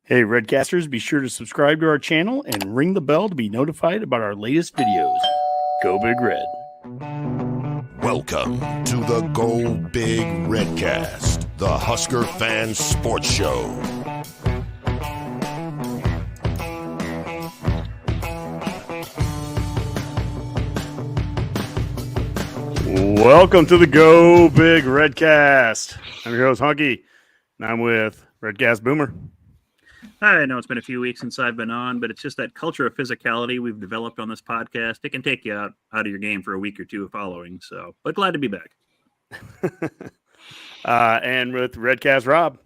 Hey, Redcasters, be sure to subscribe to our channel and ring the bell to be notified about our latest videos. Go Big Red. Welcome to the Go Big Redcast, the Husker Fan Sports Show. Welcome to the Go Big Redcast. I'm your host, Honke, and I'm with Redcast Boomer. I know it's been a few weeks since I've been on, but it's just that culture of physicality we've developed on this podcast. It can take you out of your game for a week or two following. So, but glad to be back. And with Redcast Rob.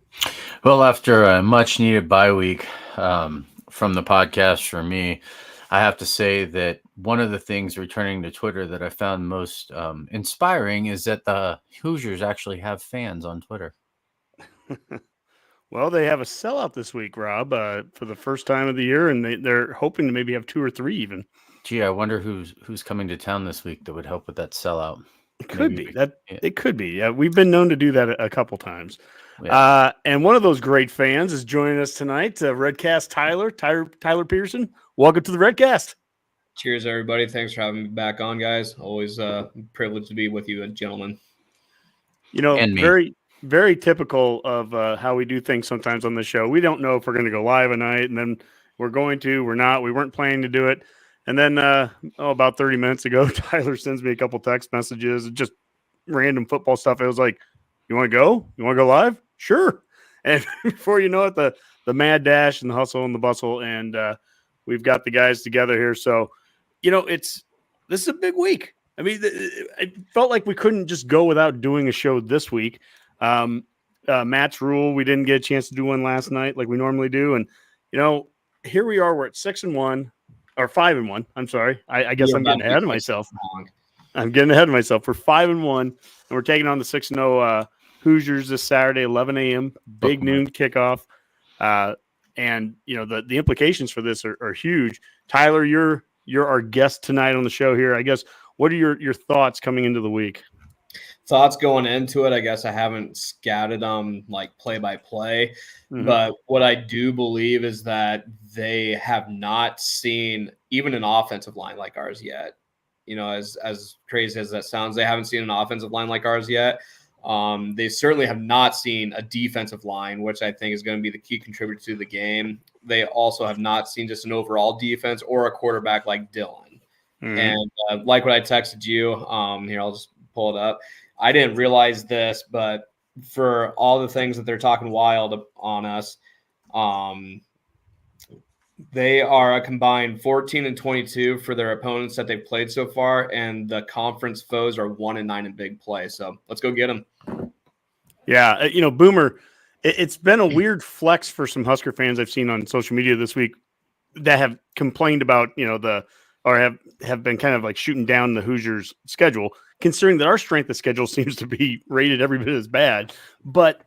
Well, after a much-needed bye week from the podcast for me, I have to say that one of the things returning to Twitter that I found most inspiring is that the Hoosiers actually have fans on Twitter. Well, they have a sellout this week, Rob, for the first time of the year, and they're hoping to maybe have 2 or 3 even. Gee, I wonder who's coming to town this week that would help with that sellout. It could be. It could be. Yeah, we've been known to do that a couple times. Yeah. And one of those great fans is joining us tonight, Redcast Tyler Pearson. Welcome to the Redcast. Cheers, everybody. Thanks for having me back on, guys. Always a privilege to be with you, gentlemen. You know, And me. very typical of how we do things sometimes on the show. We don't know if we're going to go live a night, and then we're not. We weren't planning to do it. And then about 30 minutes ago, Tyler sends me a couple text messages, just random football stuff. It was like, you want to go? You want to go live? Sure. And before you know it, the mad dash and the hustle and the bustle, and we've got the guys together here. So, you know, this is a big week. I mean, it felt like we couldn't just go without doing a show this week. Matt's rule, we didn't get a chance to do one last night like we normally do. And, you know, here we are. We're at 6-1 or 5-1. I'm sorry. I guess I'm getting ahead of myself. I'm getting ahead of myself. We're 5-1, and we're taking on the 6-0 Hoosiers this Saturday, 11 a.m. Big noon kickoff. And, you know, the implications for this are huge. Tyler, you're our guest tonight on the show here. I guess, what are your thoughts coming into the week? Thoughts going into it, I guess I haven't scouted like play-by-play, but what I do believe is that they have not seen even an offensive line like ours yet. You know, as crazy as that sounds, they haven't seen an offensive line like ours yet. They certainly have not seen a defensive line, which I think is going to be the key contributor to the game. They also have not seen just an overall defense or a quarterback like Dylan. And like what I texted you, here, I'll just pull it up. I didn't realize this, but for all the things that they're talking wild on us, they are a combined 14-22 for their opponents that they've played so far, and the conference foes are 1-9 in big play. So let's go get them. Yeah, you know, Boomer, it's been a weird flex for some Husker fans I've seen on social media this week that have complained about, you know, have been kind of like shooting down the Hoosiers' schedule, considering that our strength of schedule seems to be rated every bit as bad. But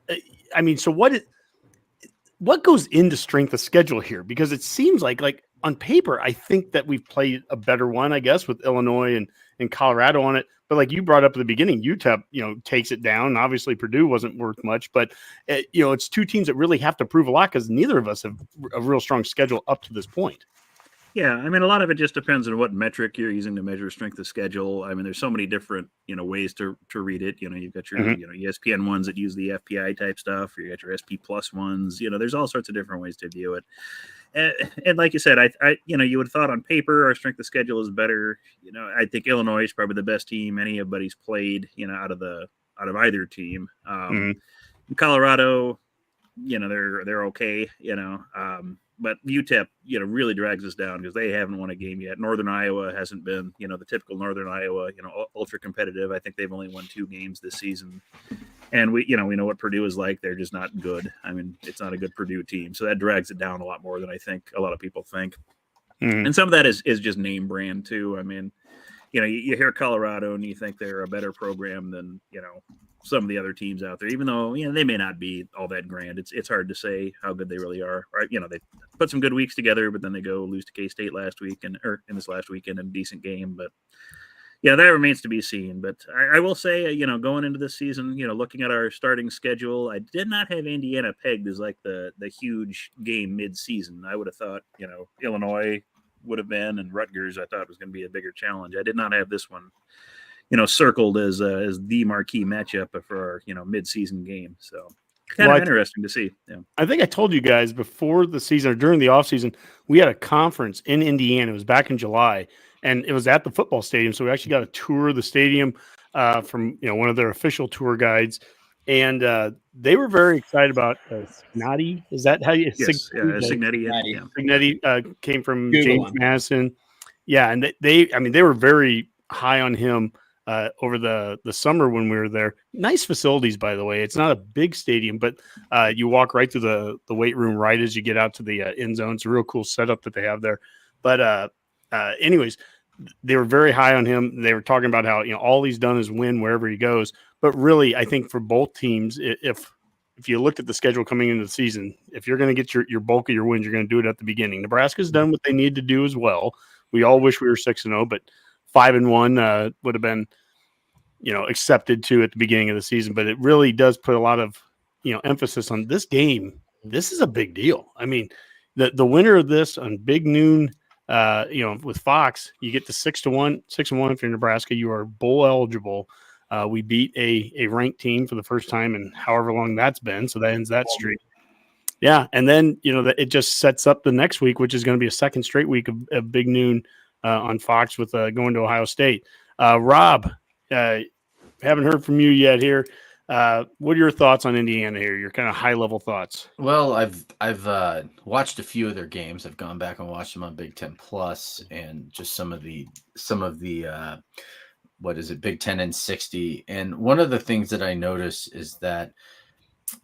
I mean, so what goes into strength of schedule here? Because it seems like on paper, I think that we've played a better one, I guess, with Illinois and Colorado on it. But like you brought up at the beginning, UTEP, you know, takes it down. Obviously, Purdue wasn't worth much, but you know, it's two teams that really have to prove a lot because neither of us have a real strong schedule up to this point. Yeah, I mean, a lot of it just depends on what metric you're using to measure strength of schedule. I mean, there's so many different, you know, ways to read it. You know, you've got your, you know, ESPN ones that use the FPI type stuff, or you got your SP plus ones. You know, there's all sorts of different ways to view it. And like you said, I you know, you would have thought on paper our strength of schedule is better. You know, I think Illinois is probably the best team anybody's played, you know, out of either team. Colorado, you know, they're okay, you know. But UTEP, you know, really drags us down because they haven't won a game yet. Northern Iowa hasn't been, you know, the typical Northern Iowa, you know, ultra competitive. I think they've only won 2 games this season. And we know what Purdue is like. They're just not good. I mean, it's not a good Purdue team. So that drags it down a lot more than I think a lot of people think. And some of that is just name brand too. I mean, you know, you hear Colorado and you think they're a better program than, you know, some of the other teams out there, even though, you know, they may not be all that grand. It's hard to say how good they really are. Right? You know, they put some good weeks together, but then they go lose to K-State last week or in this last weekend in a decent game. But Yeah, that remains to be seen. But I will say, going into this season, looking at our starting schedule, I did not have Indiana pegged as like the huge game mid-season. I would have thought, Illinois would have been, and Rutgers I thought was going to be a bigger challenge. I did not have this one, circled as the marquee matchup for our, mid-season game. So kind of interesting to see. Yeah. I think I told you guys before the season or during the offseason, we had a conference in Indiana. It was back in July, and it was at the football stadium. So we actually got a tour of the stadium from one of their official tour guides, and they were very excited about Signetti. Is that how you? Yes, Signetti. Yeah. Signetti came from Google James him. Madison. Yeah, and they were very high on him. Over the summer when we were there. Nice facilities, by the way. It's not a big stadium, but you walk right through the weight room right as you get out to the end zone. It's a real cool setup that they have there. But anyways, they were very high on him. They were talking about how all he's done is win wherever he goes. But really, I think for both teams, if you looked at the schedule coming into the season, if you're going to get your bulk of your wins, you're going to do it at the beginning. Nebraska's done what they need to do as well. We all wish we were 6-0, but 5-1 would have been accepted to at the beginning of the season, but it really does put a lot of emphasis on this game. This is a big deal. I mean, the winner of this on Big Noon, with Fox, you get to 6-1 if you're Nebraska. You are bowl eligible. We beat a ranked team for the first time in however long that's been, so that ends that streak. Yeah, and then it just sets up the next week, which is going to be a second straight week of Big Noon on Fox with going to Ohio State. Rob, haven't heard from you yet here. What are your thoughts on Indiana here? Your kind of high level thoughts. Well, I've watched a few of their games. I've gone back and watched them on Big Ten Plus and just some of the what is it, Big Ten and 60. And one of the things that I notice is that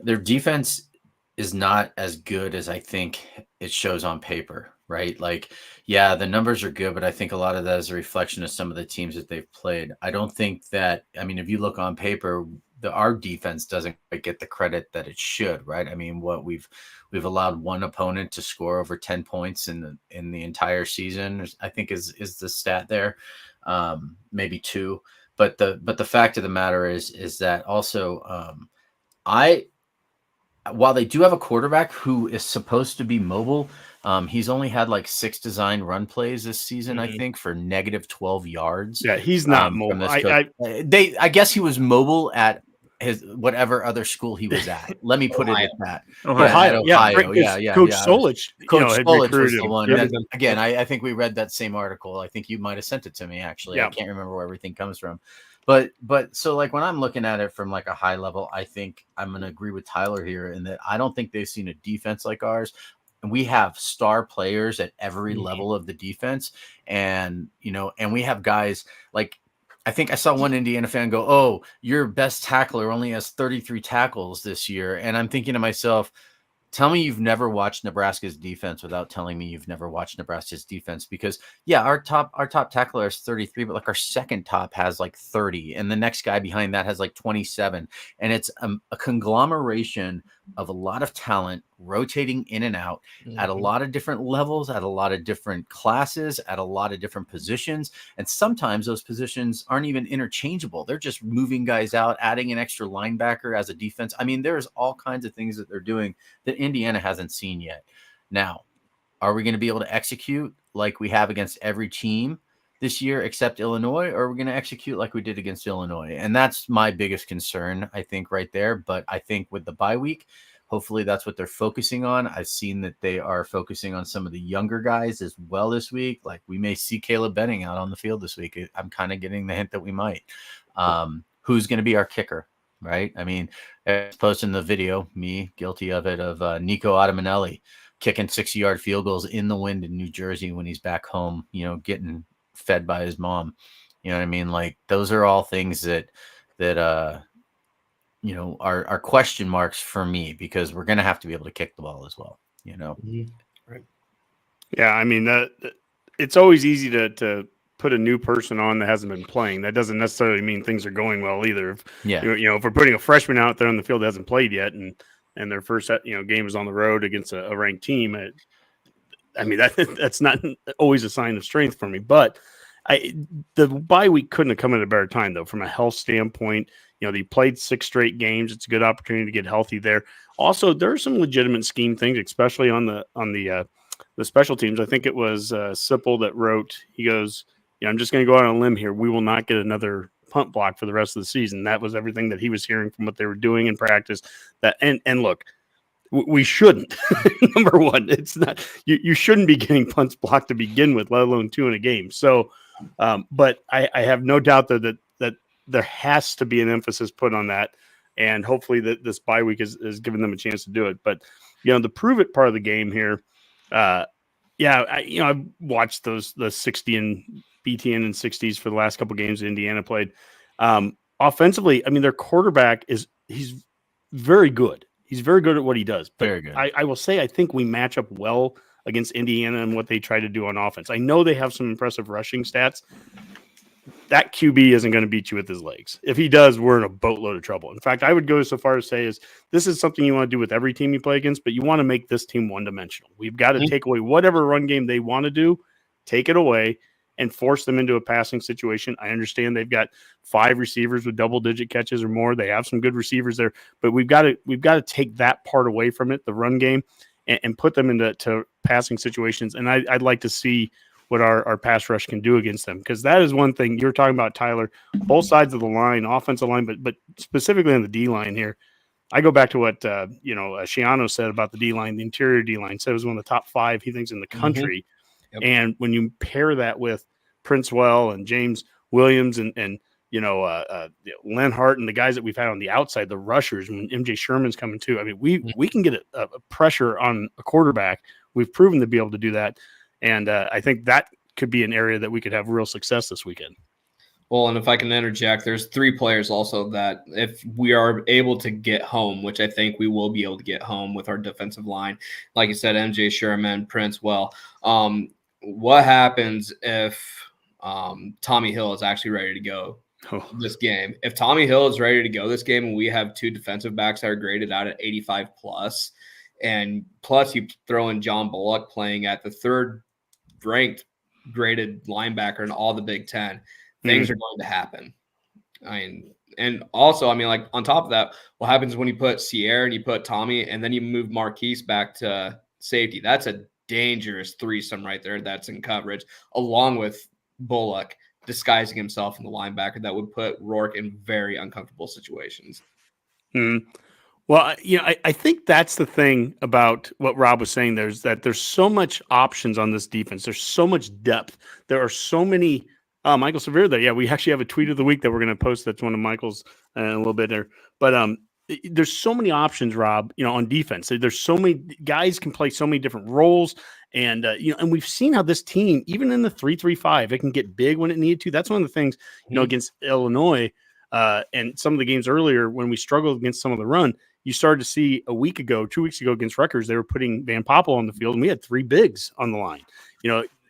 their defense is not as good as I think it shows on paper, right? Like, yeah, the numbers are good, but I think a lot of that is a reflection of some of the teams that they've played. I don't think that, I mean, if you look on paper, our defense doesn't get the credit that it should, right? I mean, what we've allowed one opponent to score over 10 points in the entire season, I think is the stat there. Maybe two, but the fact of the matter is that also, while they do have a quarterback who is supposed to be mobile, he's only had like 6 design run plays this season, I think, for negative 12 yards. Yeah, he's not mobile. I guess he was mobile at his whatever other school he was at. Let me put it at that. Ohio. Yeah. Coach Solich. Coach Solich was the one. Yeah. Again, I think we read that same article. I think you might have sent it to me, actually. Yeah. I can't remember where everything comes from. But so like when I'm looking at it from like a high level, I think I'm going to agree with Tyler here in that I don't think they've seen a defense like ours. And we have star players at every level of the defense. And, and we have guys like, I think I saw one Indiana fan go, "Oh, your best tackler only has 33 tackles this year." And I'm thinking to myself, tell me you've never watched Nebraska's defense without telling me you've never watched Nebraska's defense, because yeah, our top tackler has 33, but like our second top has like 30, and the next guy behind that has like 27, and it's a conglomeration of a lot of talent rotating in and out at a lot of different levels, at a lot of different classes, at a lot of different positions, and sometimes those positions aren't even interchangeable. They're just moving guys out, adding an extra linebacker as a defense. I mean, there's all kinds of things that they're doing that Indiana hasn't seen yet. Now, are we going to be able to execute like we have against every team this year except Illinois, or are we going to execute like we did against Illinois? And that's my biggest concern, I think, right there. But I think with the bye week, hopefully that's what they're focusing on. I've seen that they are focusing on some of the younger guys as well this week. Like we may see Caleb Benning out on the field this week. I'm kind of getting the hint that we might. Who's going to be our kicker, right? I mean, posting the video, me guilty of it, of Nico Ottamanelli kicking 60-yard field goals in the wind in New Jersey when he's back home, getting fed by his mom. You know what I mean? Like those are all things that are question marks for me, because we're going to have to be able to kick the ball as well, Right. Yeah, I mean, it's always easy to put a new person on that hasn't been playing. That doesn't necessarily mean things are going well either. If we're putting a freshman out there on the field that hasn't played yet, and their first game is on the road against a ranked team, I mean that's not always a sign of strength for me. But The bye week couldn't have come at a better time, though, from a health standpoint. They played 6 straight games. It's a good opportunity to get healthy there. Also, there are some legitimate scheme things, especially on the special teams. I think it was Sipple that wrote. He goes, I'm just going to go out on a limb here. We will not get another punt block for the rest of the season. That was everything that he was hearing from what they were doing in practice. And look, we shouldn't. Number one, it's not you shouldn't be getting punts blocked to begin with, let alone 2 in a game. So, but I have no doubt that there has to be an emphasis put on that, and hopefully that this bye week is giving them a chance to do it. But the prove it part of the game here, I've watched the 60 and BTN and 60s for the last couple games that Indiana played. Offensively, I mean, their quarterback he's very good. He's very good at what he does. But very good. I will say I think we match up well against Indiana and what they try to do on offense. I know they have some impressive rushing stats. That QB isn't going to beat you with his legs. If he does, we're in a boatload of trouble. In fact, I would go so far as say this is something you want to do with every team you play against, but you want to make this team one-dimensional. We've got to take away whatever run game they want to do, take it away, and force them into a passing situation. I understand they've got 5 receivers with double-digit catches or more. They have some good receivers there, but we've got to take that part away from it, the run game, and put them into passing situations. And I'd like to see what our pass rush can do against them, because that is one thing you were talking about, Tyler. Both sides of the line, offensive line, but specifically on the D line here. I go back to what Shiano said about the D line, the interior D line. Said it was one of the top 5 he thinks in the country. Yep. And when you pair that with Princewell and James Williams and Lenhart and the guys that we've had on the outside, the rushers, when MJ Sherman's coming too. I mean, we can get a pressure on a quarterback. We've proven to be able to do that. And I think that could be an area that we could have real success this weekend. Well, and if I can interject, there's 3 players also that if we are able to get home, which I think we will be able to get home with our defensive line, like you said, MJ Sherman, Princewell. What happens if Tommy Hill is actually ready to go this game? If Tommy Hill is ready to go this game and we have 2 defensive backs that are graded out at 85 plus, and plus you throw in John Bullock playing at the 3rd ranked graded linebacker in all the Big Ten, things are going to happen. And also, like on top of that, what happens when you put Sierra and you put Tommy and then you move Marquise back to safety? That's a dangerous threesome right there that's in coverage, along with Bullock disguising himself in the linebacker. That would put Rourke in very uncomfortable situations. Well, I think that's the thing about what Rob was saying. There's so much options on this defense. There's so much depth. There are so many. Michael Severe there. Yeah, we actually have a tweet of the week that we're going to post. That's one of Michael's in a little bit there. But there's so many options, Rob, on defense. There's so many guys can play so many different roles. And, and we've seen how this team, even in the 3-3-5, it can get big when it needed to. That's one of the things, against Illinois and some of the games earlier when we struggled against some of the run. You started to see 2 weeks ago against Rutgers, they were putting Van Poppel on the field, and we had 3 bigs on the line.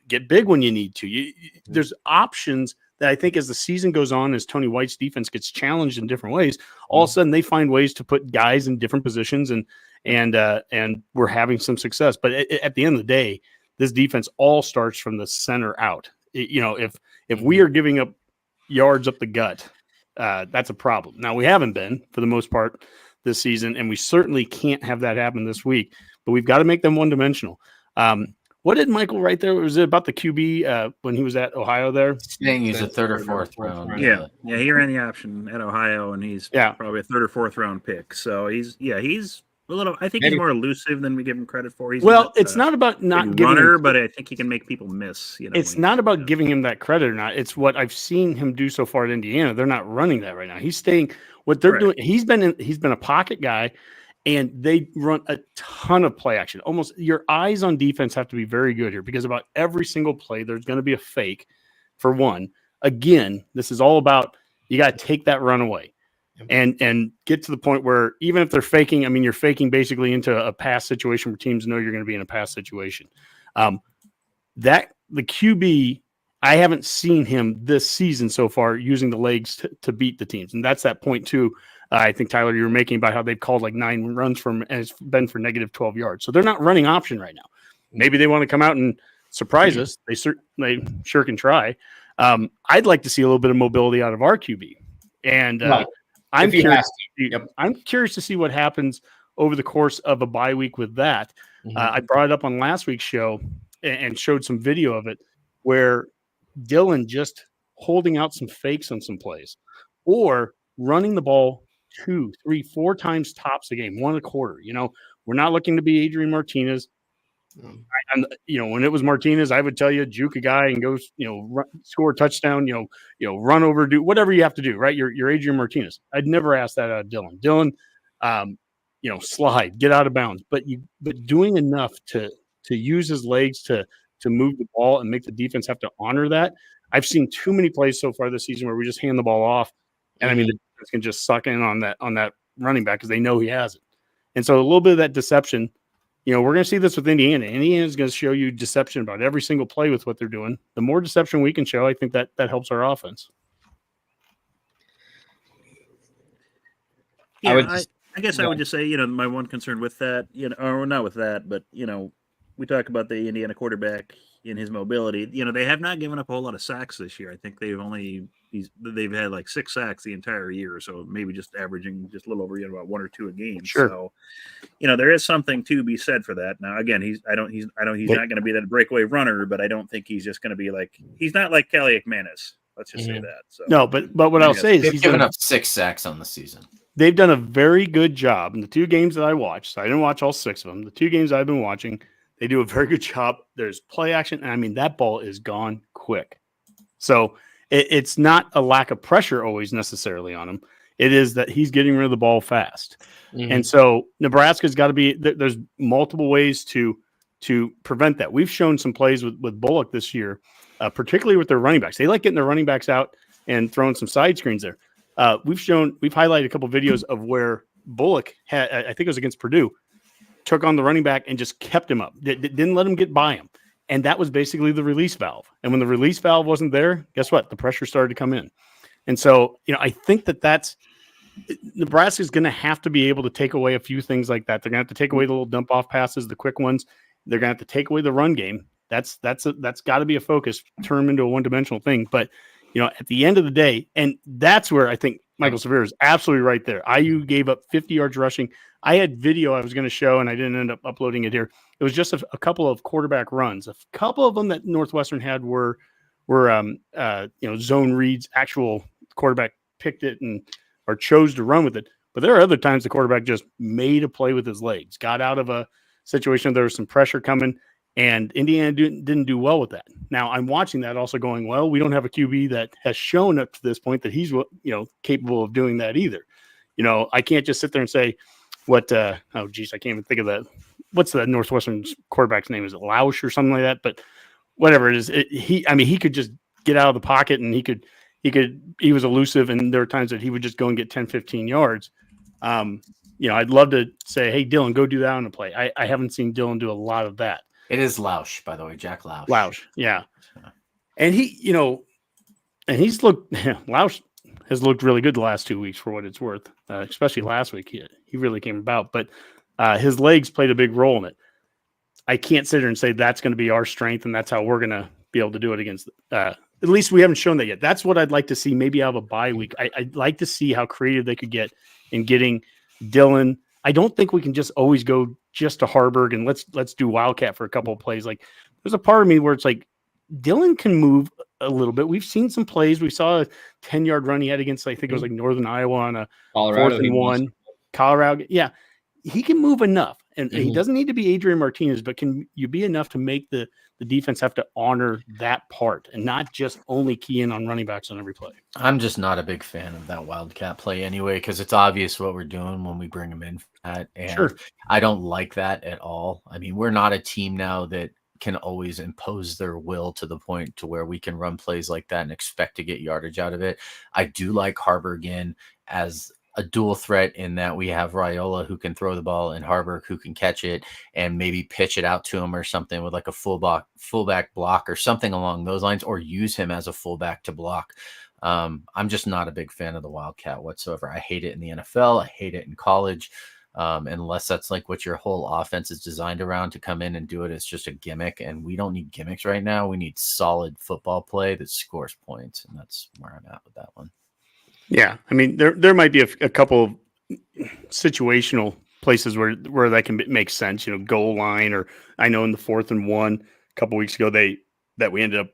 Get big when you need to. There's options that I think as the season goes on, as Tony White's defense gets challenged in different ways, all of a sudden they find ways to put guys in different positions, and we're having some success. But at the end of the day, this defense all starts from the center out. If we are giving up yards up the gut, that's a problem. Now, we haven't been for the most part this season, and we certainly can't have that happen this week. But we've got to make them one-dimensional. What did Michael write there? Was it about the QB when he was at Ohio there? Saying he's a 3rd or 4th round. Yeah, he ran the option at Ohio, and he's probably a 3rd or 4th round pick. So he's a little. I think he's more elusive than we give him credit for. It's not about not giving runner, but I think he can make people miss. It's not about giving him that credit or not. It's what I've seen him do so far at Indiana. They're not running that right now. He's staying. What they're doing. He's been a pocket guy. And they run a ton of play action. Almost your eyes on defense have to be very good here, because about every single play, there's going to be a fake for one. Again, this is all about you got to take that run away and get to the point where even if they're faking, you're faking basically into a pass situation where teams know you're going to be in a pass situation. That the QB, I haven't seen him this season so far using the legs to beat the teams. And that's that point too. I think, Tyler, you were making about how they've called like 9 runs from, and it's been for negative 12 yards. So they're not running option right now. Maybe they want to come out and surprise us. They sure can try. I'd like to see a little bit of mobility out of our QB. And Right. I'm If he curious. has to. Yep. I'm curious to see what happens over the course of a bye week with that. I brought it up on last week's show and showed some video of it where Dylan just holding out some fakes on some plays or running the ball 2, 3, 4 times tops a game, 1 a quarter. We're not looking to be Adrian Martinez. When it was Martinez, I would tell you, juke a guy and go, score a touchdown, run over, do whatever you have to do, right? You're Adrian Martinez. I'd never ask that out of Dylan. Dylan, slide, get out of bounds, but doing enough to use his legs to move the ball and make the defense have to honor that. I've seen too many plays so far this season where we just hand the ball off, and the defense can just suck in on that running back because they know he has it. And so a little bit of that deception. We're going to see this with Indiana. Indiana's going to show you deception about every single play with what they're doing. The more deception we can show, I think that helps our offense. Yeah, I guess I would just say, my one concern with that, or not with that, but, we talk about the Indiana quarterback in his mobility. They have not given up a whole lot of sacks this year. I think they've had like 6 sacks the entire year, so maybe just averaging just a little over about 1 or 2 a game. Sure. So, there is something to be said for that. Now, again, he's not going to be that breakaway runner, but I don't think he's just going to be he's not like Kelly McManus. Let's just say that. So no, but what I'll say is he's given up 6 sacks on the season. They've done a very good job in the 2 games that I watched. So I didn't watch all 6 of them. The 2 games I've been watching, they do a very good job. There's play action. And that ball is gone quick. So it's not a lack of pressure always necessarily on him. It is that he's getting rid of the ball fast. And so Nebraska's got to be, there's multiple ways to prevent that. We've shown some plays with Bullock this year, particularly with their running backs. They like getting their running backs out and throwing some side screens there. We've highlighted a couple of videos of where Bullock had, I think it was against Purdue, took on the running back and just kept him up. Didn't let him get by him. And that was basically the release valve. And when the release valve wasn't there, guess what? The pressure started to come in. And so, I think that's Nebraska's going to have to be able to take away a few things like that. They're going to have to take away the little dump off passes, the quick ones. They're going to have to take away the run game. That's got to be a focus, turn them into a one-dimensional thing. But, at the end of the day, and that's where I think Michael Severe is absolutely right there. IU gave up 50 yards rushing. I had video I was going to show, and I didn't end up uploading it here. It was just a couple of quarterback runs. A couple of them that Northwestern had were zone reads. Actual quarterback picked it or chose to run with it. But there are other times the quarterback just made a play with his legs, got out of a situation. There was some pressure coming, and Indiana didn't do well with that. Now I'm watching that also going, well, we don't have a QB that has shown up to this point that he's capable of doing that either. I can't just sit there and say what. I can't even think of that. What's the Northwestern quarterback's name? Is it Lausch or something like that? But whatever it is, he could just get out of the pocket, and he was elusive, and there were times that he would just go and get 10, 15 yards. I'd love to say, hey, Dylan, go do that on the play. I haven't seen Dylan do a lot of that. It is Lausch, by the way, Jack Lausch. Lausch, yeah. And Lausch has looked really good the last 2 weeks for what it's worth, especially last week. He really came about, but his legs played a big role in it. I can't sit here and say that's going to be our strength and that's how we're going to be able to do it against at least we haven't shown that yet. That's what I'd like to see maybe out of a bye week. I'd like to see how creative they could get in getting Dylan. I don't think we can just always go just to Harburg and let's do Wildcat for a couple of plays. Like there's a part of me where it's like Dylan can move a little bit. We've seen some plays. We saw a 10-yard run he had against, I think it was like Northern Iowa on a Colorado 4th and 1. Colorado. Yeah. He can move enough. And he doesn't need to be Adrian Martinez, but can you be enough to make the defense have to honor that part and not just only key in on running backs on every play? I'm just not a big fan of that Wildcat play anyway, because it's obvious what we're doing when we bring him in for that. And sure. I don't like that at all. I mean, we're not a team now that can always impose their will to the point to where we can run plays like that and expect to get yardage out of it. I do like Harburg in as a dual threat in that we have Raiola who can throw the ball and Harburg who can catch it and maybe pitch it out to him or something with like a fullback block or something along those lines, or use him as a fullback to block. I'm just not a big fan of the Wildcat whatsoever. I hate it in the NFL. I hate it in college. unless that's like what your whole offense is designed around to come in and do it. It's just a gimmick, and we don't need gimmicks right now. We need solid football play that scores points, and that's where I'm at with that one. Yeah, I mean, there might be a couple of situational places where that can make sense. Goal line, or I know in the 4th and 1 a couple weeks ago that we ended up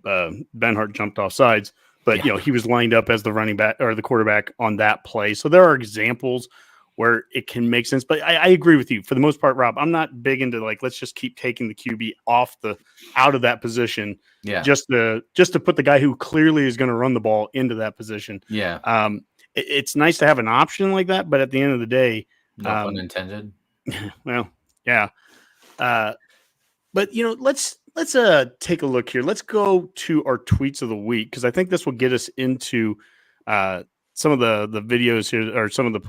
Benhart jumped off sides, but he was lined up as the running back or the quarterback on that play. So there are examples where it can make sense. But I agree with you for the most part, Rob. I'm not big into let's just keep taking the QB out of that position. Yeah. Just to put the guy who clearly is going to run the ball into that position. Yeah. It's nice to have an option like that, but at the end of the day, no pun intended. Well, yeah. But let's take a look here. Let's go to our tweets of the week, because I think this will get us into some of the videos here, or some of the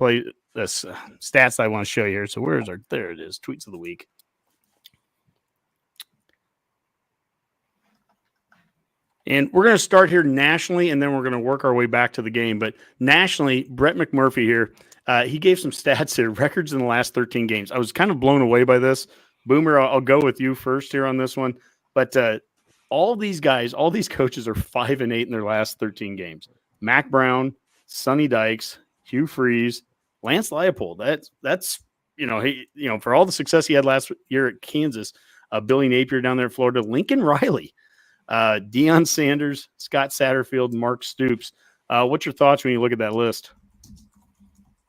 stats I want to show you here. So there it is, tweets of the week. And we're going to start here nationally, and then we're going to work our way back to the game. But nationally, Brett McMurphy here, he gave some stats here, records in the last 13 games. I was kind of blown away by this. Boomer, I'll go with you first here on this one. But all these guys, all these coaches are 5-8 in their last 13 games. Mac Brown, Sonny Dykes, Hugh Freeze, Lance Leipold. That's for all the success he had last year at Kansas, Billy Napier down there in Florida, Lincoln Riley, Deion Sanders, Scott Satterfield, Mark Stoops. What's your thoughts when you look at that list?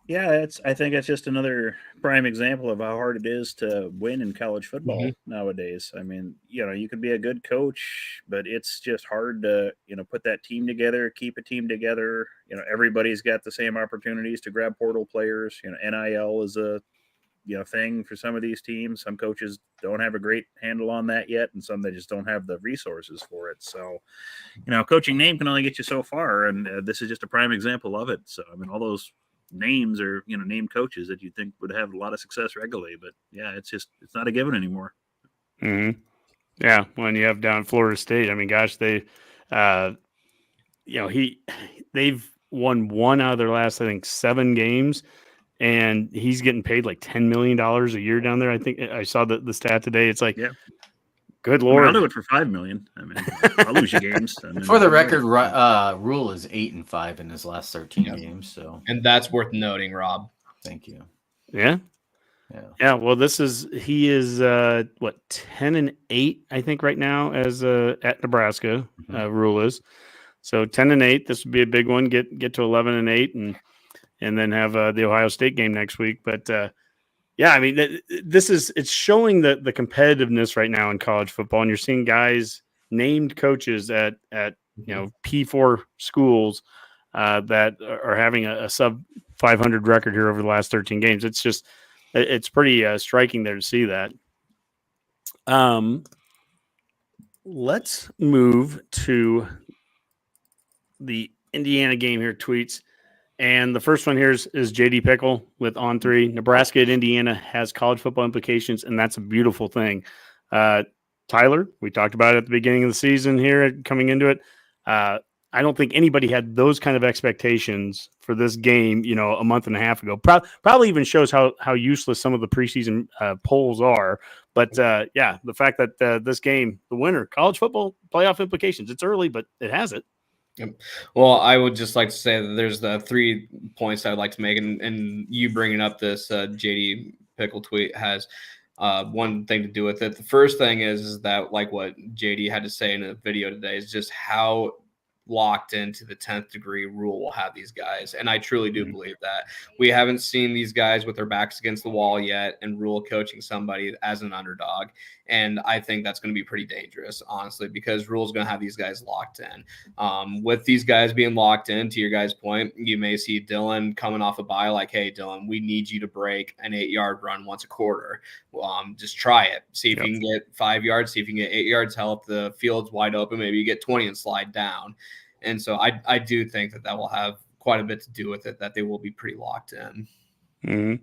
Yeah, I think it's just another prime example of how hard it is to win in college football nowadays. I mean, you can be a good coach, but it's just hard to, put that team together, keep a team together. Everybody's got the same opportunities to grab portal players. NIL is a thing for some of these teams. Some coaches don't have a great handle on that yet, and some they just don't have the resources for it. So, coaching name can only get you so far, and this is just a prime example of it. So, I mean, all those names are named coaches that you think would have a lot of success regularly, but yeah, it's not a given anymore. Mm-hmm. Yeah, when you have down Florida State, I mean, gosh, they've won 1 out of their last, I think, 7 games. And he's getting paid like $10 million a year down there. I think I saw the stat today. It's like, good Lord. I'll do it for $5 million. I mean, I'll lose you games. For the record, Rule is 8-5 in his last 13 games. So, and that's worth noting, Rob. Thank you. Yeah. Well, he is 10-8, I think, right now as at Nebraska. Rule is so 10-8. This would be a big one. Get to 11-8 and then have the Ohio State game next week. But I mean, it's showing the competitiveness right now in college football, and you're seeing guys named coaches at P4 schools that are having a sub 500 record here over the last 13 games. It's pretty striking there to see that. Let's move to the Indiana game here, tweets. And the first one here is JD Pickle with On3. Nebraska at Indiana has college football implications, and that's a beautiful thing. Tyler, we talked about it at the beginning of the season here, coming into it. I don't think anybody had those kind of expectations for this game, a month and a half ago. Probably even shows how useless some of the preseason polls are. But, the fact that this game, the winner, college football playoff implications, it's early, but it has it. Well, I would just like to say that there's the 3 points I'd like to make, and you bringing up this JD Pickle tweet has one thing to do with it. The first thing is that, like what JD had to say in a video today, is just how locked into the 10th degree Rule will have these guys. And I truly do believe that. We haven't seen these guys with their backs against the wall yet, and Rule coaching somebody as an underdog. And I think that's going to be pretty dangerous, honestly, because Rule's going to have these guys locked in. With these guys being locked in, to your guys' point, you may see Dylan coming off a bye like, hey, Dylan, we need you to break an 8-yard run once a quarter. Just try it. See if you can get 5 yards, see if you can get 8 yards, help the field's wide open. Maybe you get 20 and slide down. And so I do think that will have quite a bit to do with it, that they will be pretty locked in. Mm-hmm.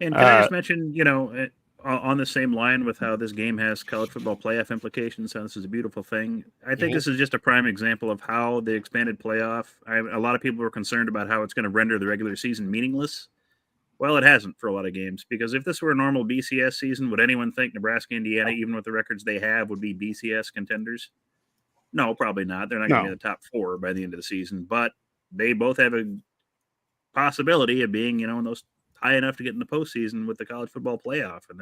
And can I just mention, on the same line with how this game has college football playoff implications, how this is a beautiful thing, I think this is just a prime example of how the expanded playoff, a lot of people were concerned about how it's going to render the regular season meaningless. Well, it hasn't for a lot of games, because if this were a normal BCS season, would anyone think Nebraska, Indiana, even with the records they have, would be BCS contenders? No, probably not. They're not going to be in the top 4 by the end of the season, but they both have a possibility of being, in those high enough to get in the postseason with the college football playoff. And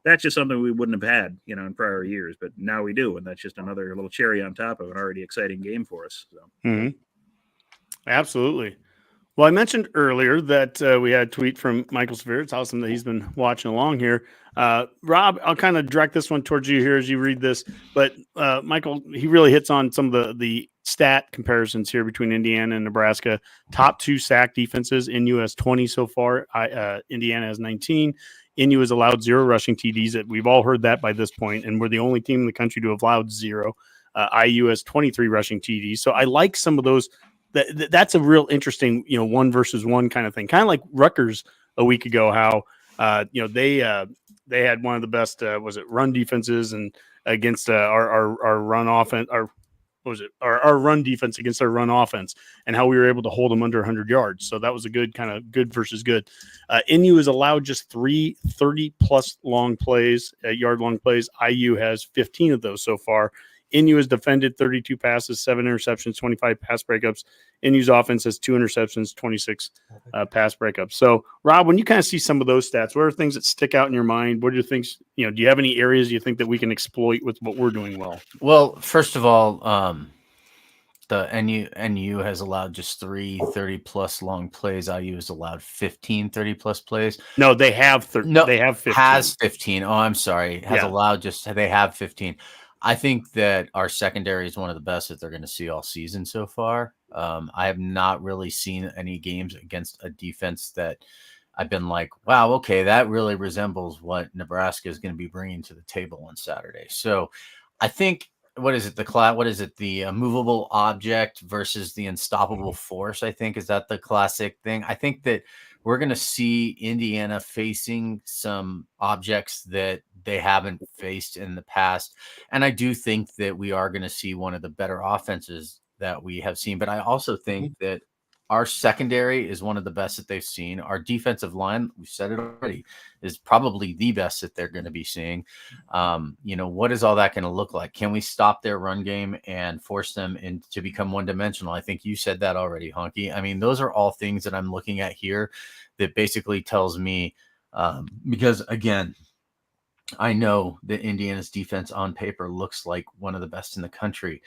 that's just something we wouldn't have had, in prior years, but now we do. And that's just another little cherry on top of an already exciting game for us. So. Absolutely. Well, I mentioned earlier that we had a tweet from Michael Severe. It's awesome that he's been watching along here. Rob, I'll kind of direct this one towards you here as you read this. But Michael, he really hits on some of the stat comparisons here between Indiana and Nebraska. Top 2 sack defenses. NU has 20 so far. Indiana has 19. NU has allowed 0 rushing TDs. We've all heard that by this point, and we're the only team in the country to have allowed 0. IU has 23 rushing TDs. So I like some of those. That's a real interesting, 1 versus 1 kind of thing. Kind of like Rutgers a week ago, how, they had one of the best, run defenses and against our run offense, our run defense against our run offense, and how we were able to hold them under 100 yards. So that was a good kind of good versus good. NU has allowed just 3 30-plus long plays, yard-long plays. IU has 15 of those so far. NU has defended 32 passes, 7 interceptions, 25 pass breakups. NU's offense has 2 interceptions, 26 pass breakups. So, Rob, when you kind of see some of those stats, what are things that stick out in your mind? What are things, do you have any areas you think that we can exploit with what we're doing well? Well, first of all, the NU has allowed just 3 30-plus long plays. IU has allowed 15 30-plus plays. No, they have they have 15. Has 15. Oh, I'm sorry. Allowed they have 15. I think that our secondary is one of the best that they're going to see all season so far. I have not really seen any games against a defense that I've been like, wow, okay, that really resembles what Nebraska is going to be bringing to the table on Saturday. So I think, the movable object versus the unstoppable force, I think, is that the classic thing. I think that we're going to see Indiana facing some objects that they haven't faced in the past. And I do think that we are going to see one of the better offenses that we have seen. But I also think that our secondary is one of the best that they've seen. Our defensive line, we said it already, is probably the best that they're going to be seeing. What is all that going to look like? Can we stop their run game and force them to become one-dimensional? I think you said that already, Honke. I mean, those are all things that I'm looking at here that basically tells me, because, again, I know that Indiana's defense on paper looks like one of the best in the country.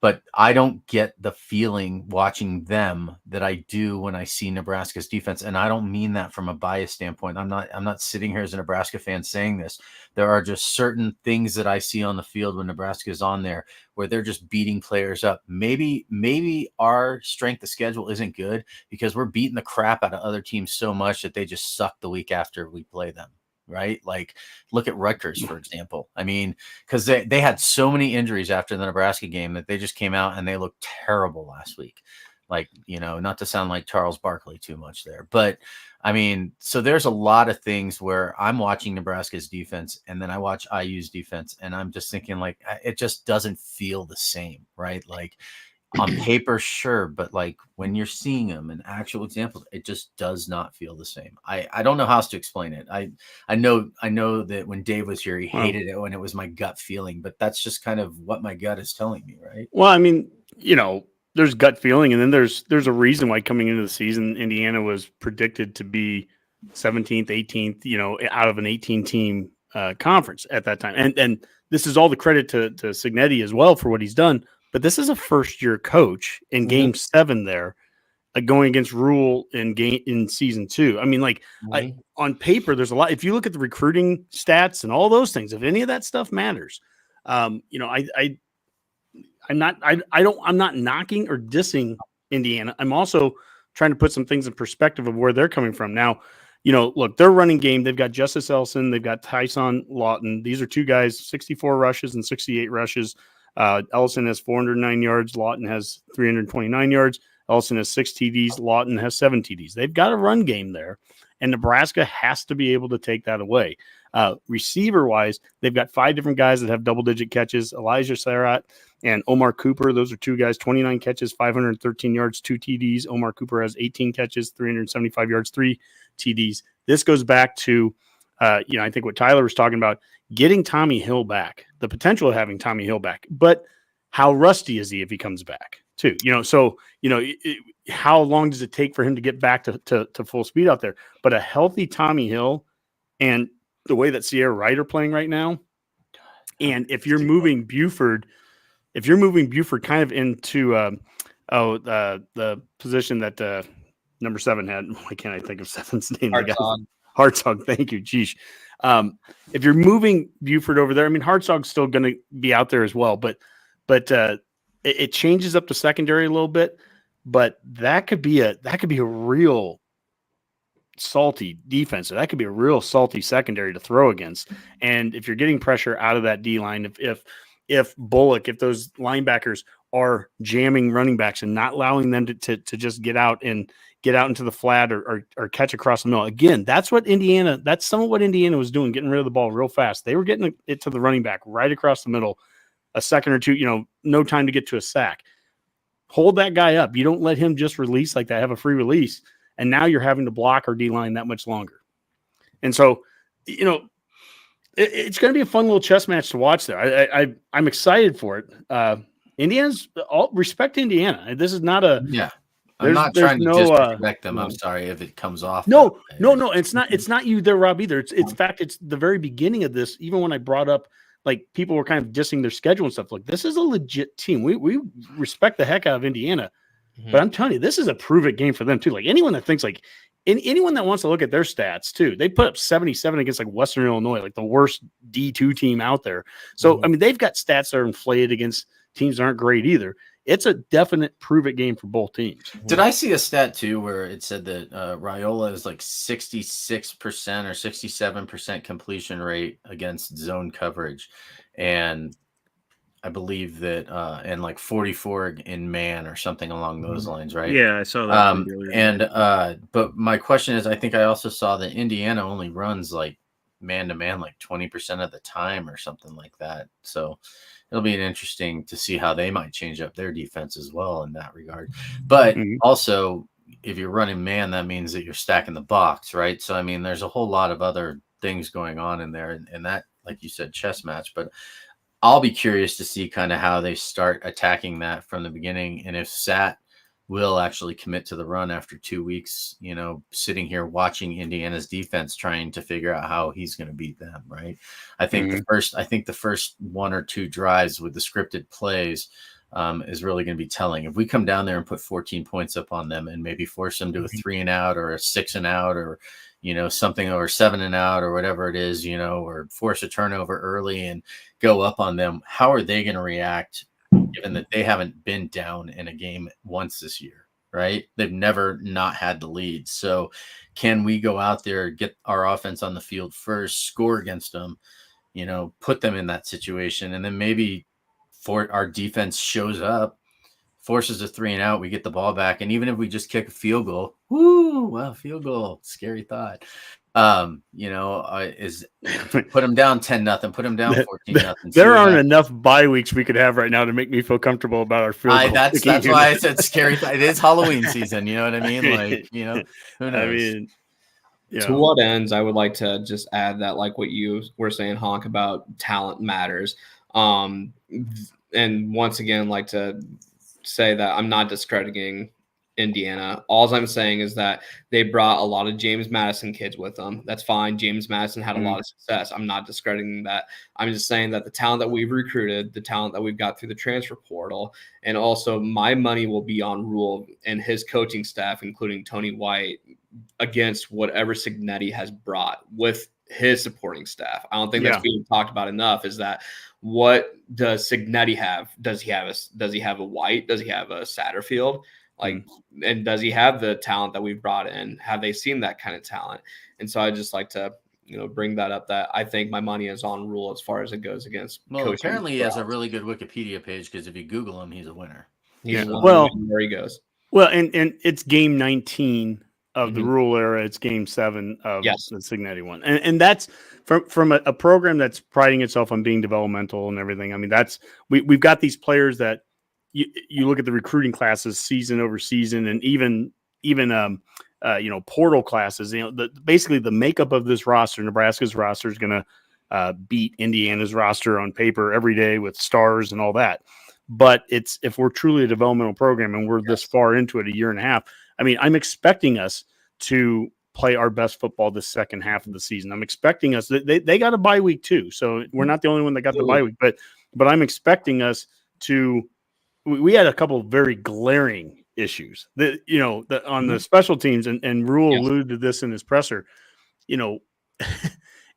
But I don't get the feeling watching them that I do when I see Nebraska's defense. And I don't mean that from a bias standpoint. I'm not sitting here as a Nebraska fan saying this. There are just certain things that I see on the field when Nebraska is on there where they're just beating players up. Maybe our strength of schedule isn't good because we're beating the crap out of other teams so much that they just suck the week after we play them. Right? Like, look at Rutgers, for example. I mean, because they had so many injuries after the Nebraska game that they just came out and they looked terrible last week. Like, not to sound like Charles Barkley too much there. But, I mean, so there's a lot of things where I'm watching Nebraska's defense and then I watch IU's defense and I'm just thinking, like, it just doesn't feel the same, right? Like, on paper, sure, but like when you're seeing them in actual examples, it just does not feel the same. I don't know how else to explain it. I know that when Dave was here, he hated it when it was my gut feeling, but that's just kind of what my gut is telling me, right? Well, I mean, there's gut feeling, and then there's a reason why coming into the season, Indiana was predicted to be 17th, 18th, out of an 18-team conference at that time, and this is all the credit to Cignetti as well for what he's done. But this is a first-year coach in Game 7 there, going against Rule in Season 2. I mean, on paper, there's a lot. If you look at the recruiting stats and all those things, if any of that stuff matters, I'm not knocking or dissing Indiana. I'm also trying to put some things in perspective of where they're coming from. Now, look, their running game, they've got Justice Ellison, they've got Tyson Lawton. These are two guys, 64 rushes and 68 rushes. Ellison has 409 yards. Lawton has 329 yards. Ellison has 6 TDs. Lawton has 7 TDs. They've got a run game there, and Nebraska has to be able to take that away. Receiver wise, they've got 5 different guys that have double-digit catches: Elijah Sarrat and Omar Cooper. Those are 2 guys, 29 catches, 513 yards, 2 TDs. Omar Cooper has 18 catches, 375 yards, 3 TDs. This goes back to, I think what Tyler was talking about, getting Tommy Hill back, the potential of having Tommy Hill back. But how rusty is he if he comes back too? How long does it take for him to get back to full speed out there? But a healthy Tommy Hill and the way that Sierra Wright are playing right now, and if you're moving Buford kind of into the position that number 7 had. Why can't I think of 7's name? Hartzog. Thank you. Geesh. If you're moving Buford over there, I mean, Hartzog's still going to be out there as well, but it changes up the secondary a little bit. But that could be a real salty defense. That could be a real salty secondary to throw against. And if you're getting pressure out of that D line, if Bullock, if those linebackers are jamming running backs and not allowing them to just get out into the flat or catch across the middle. Again, that's some of what Indiana was doing, getting rid of the ball real fast. They were getting it to the running back right across the middle, a second or two, no time to get to a sack. Hold that guy up. You don't let him just release like that, have a free release. And now you're having to block our D-line that much longer. And so, it's going to be a fun little chess match to watch there. I'm excited for it. Indiana's all respect Indiana. This is not a I'm not trying to disrespect them. I'm sorry if it comes off. No. It's not you there, Rob, either. It's in fact, it's the very beginning of this. Even when I brought up, like, people were kind of dissing their schedule and stuff. Like, this is a legit team. We respect the heck out of Indiana. Mm-hmm. But I'm telling you, this is a prove-it game for them, too. Like, anyone that thinks, like, anyone that wants to look at their stats, too, they put up 77 against, like, Western Illinois, like the worst D2 team out there. So, I mean, they've got stats that are inflated against teams that aren't great either. It's a definite prove-it game for both teams. Did I see a stat, too, where it said that Raiola is like 66% or 67% completion rate against zone coverage? And I believe that and like 44 in man or something along those lines, right? Yeah, I saw that. But my question is, I think I also saw that Indiana only runs like man-to-man like 20% of the time or something like that. So it'll be interesting to see how they might change up their defense as well in that regard. But also, if you're running man, that means that you're stacking the box, right? So, I mean, there's a whole lot of other things going on in there, and that, like you said, chess match. But I'll be curious to see kind of how they start attacking that from the beginning, and if Sat will actually commit to the run after 2 weeks, sitting here watching Indiana's defense, trying to figure out how he's going to beat them. Right. I think the first 1 or 2 drives with the scripted plays is really going to be telling. If we come down there and put 14 points up on them and maybe force them to a 3 and out or a 6 and out or, something, or 7 and out or whatever it is, or force a turnover early and go up on them, how are they going to react, given that they haven't been down in a game once this year, right? They've never not had the lead. So can we go out there, get our offense on the field first, score against them, put them in that situation, and then maybe for our defense shows up, forces a 3 and out, we get the ball back, and even if we just kick a field goal, field goal, scary thought. Is put them down 10-0, put them down 14-0. There aren't enough bye weeks we could have right now to make me feel comfortable about our field goal. That's why I said scary. It is Halloween season. You know what I mean? Like, who knows? I mean, to what ends, I would like to just add that, like what you were saying, Honk, about talent matters. And once again, like to say that I'm not discrediting Indiana. All I'm saying is that they brought a lot of James Madison kids with them. That's fine. James Madison had a lot of success. I'm not discrediting that. I'm just saying that the talent that we've recruited, the talent that we've got through the transfer portal, and also my money will be on Rule and his coaching staff, including Tony White, against whatever Signetti has brought with his supporting staff. I don't think that's being talked about enough. Is that what does Signetti have? Does he have a White? Does he have a Satterfield? And does he have the talent that we've brought in? Have they seen that kind of talent? And so I just like to, bring that up, that I think my money is on Rule as far as it goes against. Well, apparently he has a really good Wikipedia page, because if you Google him, he's a winner. Well, there he goes. Well, and it's game 19 of the Rule era, it's Game 7 of the Cignetti one, and that's from a program that's priding itself on being developmental and everything. I mean, that's we've got these players that you look at the recruiting classes season over season, and even portal classes. Basically the makeup of this roster, Nebraska's roster, is going to beat Indiana's roster on paper every day with stars and all that. But if we're truly a developmental program and we're this far into it, a year and a half, I mean, I'm expecting us to play our best football this second half of the season. I'm expecting us. They got a bye week too, so we're not the only one that got the bye week. But I'm expecting us to. We had a couple of very glaring issues that on the special teams, and Rule alluded to this in his presser.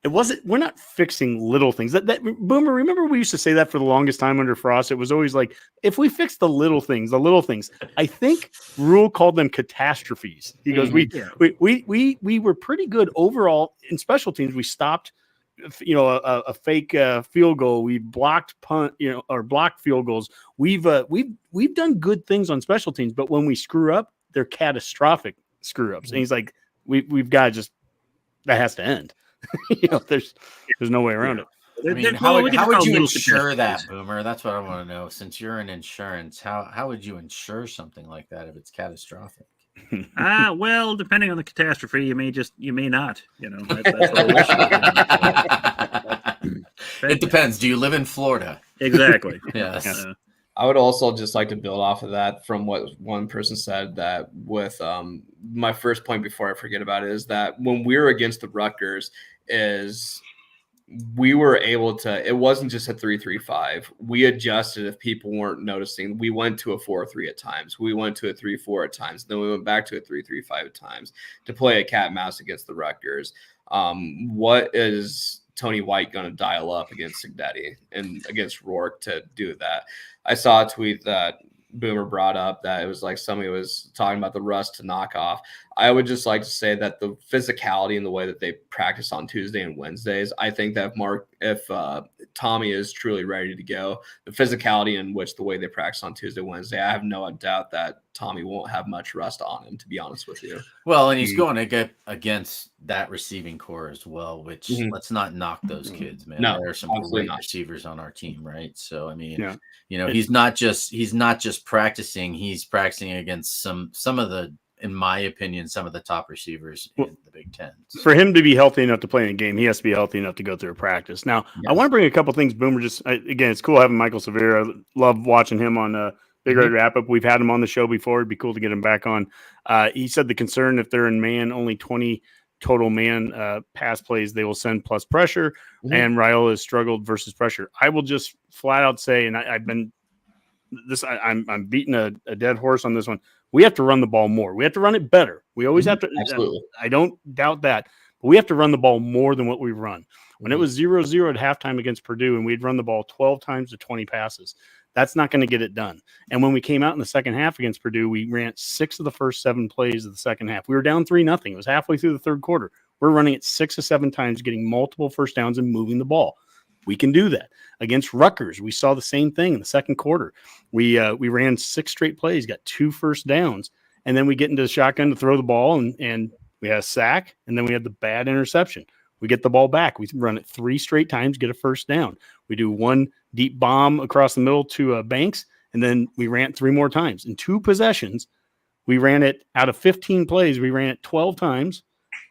It wasn't. We're not fixing little things. That Boomer. Remember, we used to say that for the longest time under Frost. It was always like, if we fix the little things. I think Rule called them catastrophes. He goes, we were pretty good overall in special teams. We stopped, a fake field goal. We blocked punt, or blocked field goals. We've done good things on special teams, but when we screw up, they're catastrophic screw ups. And he's like, we've got to that has to end. There's no way around it. I mean, how would you insure that, Boomer? That's what I want to know. Since you're in insurance, how would you insure something like that if it's catastrophic? Well, depending on the catastrophe, you may not. That's the whole issue. It depends. Do you live in Florida? Exactly. Yes. I would also just like to build off of that from what one person said, that with my first point before I forget about it, is that when we were against the Rutgers, is we were able to, it wasn't just a 3-3-5. We adjusted if people weren't noticing. We went to a 4-3 at times. We went to a 3-4 at times. Then we went back to a 3-3-5 at times to play a cat and mouse against the Rutgers. What is Tony White going to dial up against Cignetti and against Rourke to do that? I saw a tweet that Boomer brought up that it was like somebody was talking about the rust to knock off. I would just like to say that the physicality and the way that they practice on Tuesday and Wednesdays, I think that if Tommy is truly ready to go, the physicality in which the way they practice on Tuesday, Wednesday, I have no doubt that Tommy won't have much rust on him, to be honest with you. Well, and he's going to get against that receiving core as well, which let's not knock those kids, man. No, there are some great receivers on our team, right? So, I mean, he's not just practicing, he's practicing against some of the, in my opinion, some of the top receivers in the Big Ten. For him to be healthy enough to play in a game, he has to be healthy enough to go through a practice. Now, I want to bring a couple things. Boomer, again, it's cool having Michael Severe. I love watching him on Big Red Wrap Up. We've had him on the show before. It'd be cool to get him back on. He said the concern, if they're in man, only 20 total man pass plays, they will send plus pressure, and Raiola has struggled versus pressure. I will just flat out say, and I'm beating a dead horse on this one. We have to run the ball more. We have to run it better. We always have to. Absolutely. I don't doubt that. But we have to run the ball more than what we've run. When it was 0-0 at halftime against Purdue and we'd run the ball 12 times to 20 passes, that's not going to get it done. And when we came out in the second half against Purdue, we ran 6 of the first 7 plays of the second half. We were down 3-0. It was halfway through the third quarter. We're running it 6 or 7 times, getting multiple first downs and moving the ball. We can do that. Against Rutgers, we saw the same thing in the second quarter. We ran 6 straight plays, got 2 first downs, and then we get into the shotgun to throw the ball, and we had a sack, and then we had the bad interception. We get the ball back. We run it 3 straight times, get a first down. We do 1 deep bomb across the middle to Banks, and then we ran it 3 more times. In 2 possessions, we ran it out of 15 plays. We ran it 12 times.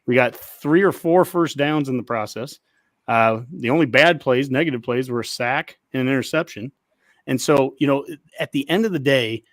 We got 3 or 4 first downs in the process. The only bad plays, negative plays, were a sack and an interception. And so, at the end of the day,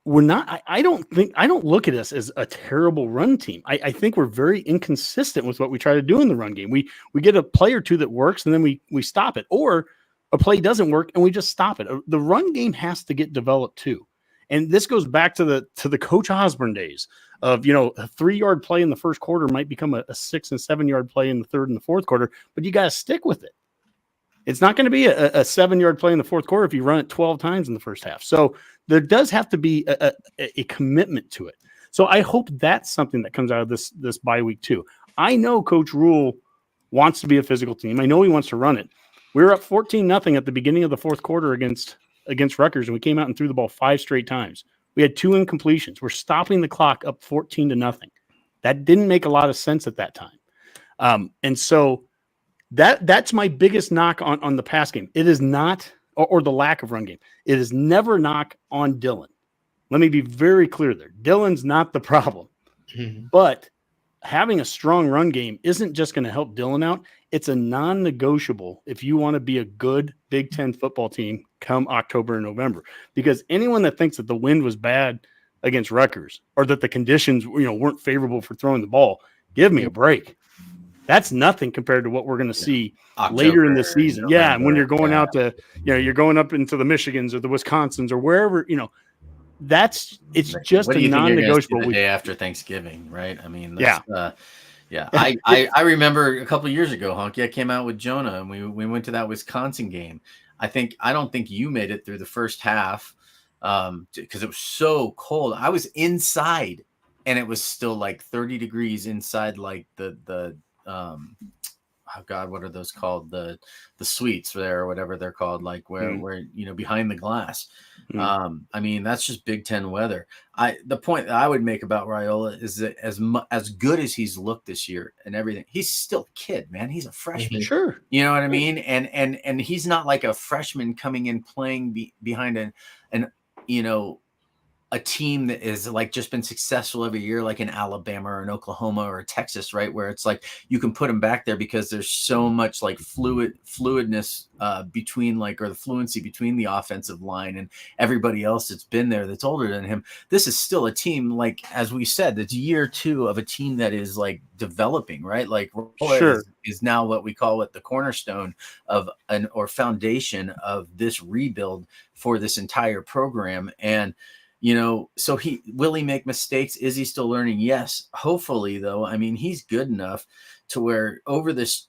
we're not, I don't look at us as a terrible run team. I think we're very inconsistent with what we try to do in the run game. We get a play or two that works and then we stop it, or a play doesn't work and we just stop it. The run game has to get developed too. And this goes back to the Coach Osborne days of, a 3-yard play in the first quarter might become a 6 and 7-yard play in the third and the fourth quarter, but you got to stick with it. It's not going to be a 7-yard play in the fourth quarter if you run it 12 times in the first half. So there does have to be a commitment to it. So I hope that's something that comes out of this bye week too. I know Coach Rule wants to be a physical team. I know he wants to run it. We were up 14-0 at the beginning of the fourth quarter against Rutgers, and we came out and threw the ball 5 straight times. We had 2 incompletions. We're stopping the clock up 14-0. That didn't make a lot of sense at that time. And so that's my biggest knock on the pass game. It is not, or the lack of run game. It is never knock on Dylan. Let me be very clear there. Dylan's not the problem. But having a strong run game isn't just going to help Dylan out. It's a non-negotiable if you want to be a good Big Ten football team come October and November. Because anyone that thinks that the wind was bad against Rutgers or that the conditions weren't favorable for throwing the ball, give me a break. That's nothing compared to what we're going to see later in the season. Yeah, and when you're going out to, you're going up into the Michigans or the Wisconsins or wherever, it's just a non-negotiable. The day after Thanksgiving, right? I mean, I remember a couple of years ago, Honky, I came out with Jonah and we went to that Wisconsin game. I don't think you made it through the first half because it was so cold. I was inside and it was still like 30 degrees inside, like the oh God, what are those called? The suites there or whatever they're called, like where behind the glass. I mean, that's just Big Ten weather. The point that I would make about Raiola is that as good as he's looked this year and everything, he's still a kid, man. He's a freshman. Sure. You know what I mean? And he's not like a freshman coming in playing behind a team that is like just been successful every year, like in Alabama or in Oklahoma or Texas, right? Where it's like you can put him back there because there's so much like fluidness between or the fluency between the offensive line and everybody else that's been there that's older than him. This is still a team, like, as we said, that's year 2 of a team that is like developing, right? Like sure. is now what we call the cornerstone of or foundation of this rebuild for this entire program. And so will he make mistakes? Is he still learning? Yes. Hopefully, though. I mean, he's good enough to where over this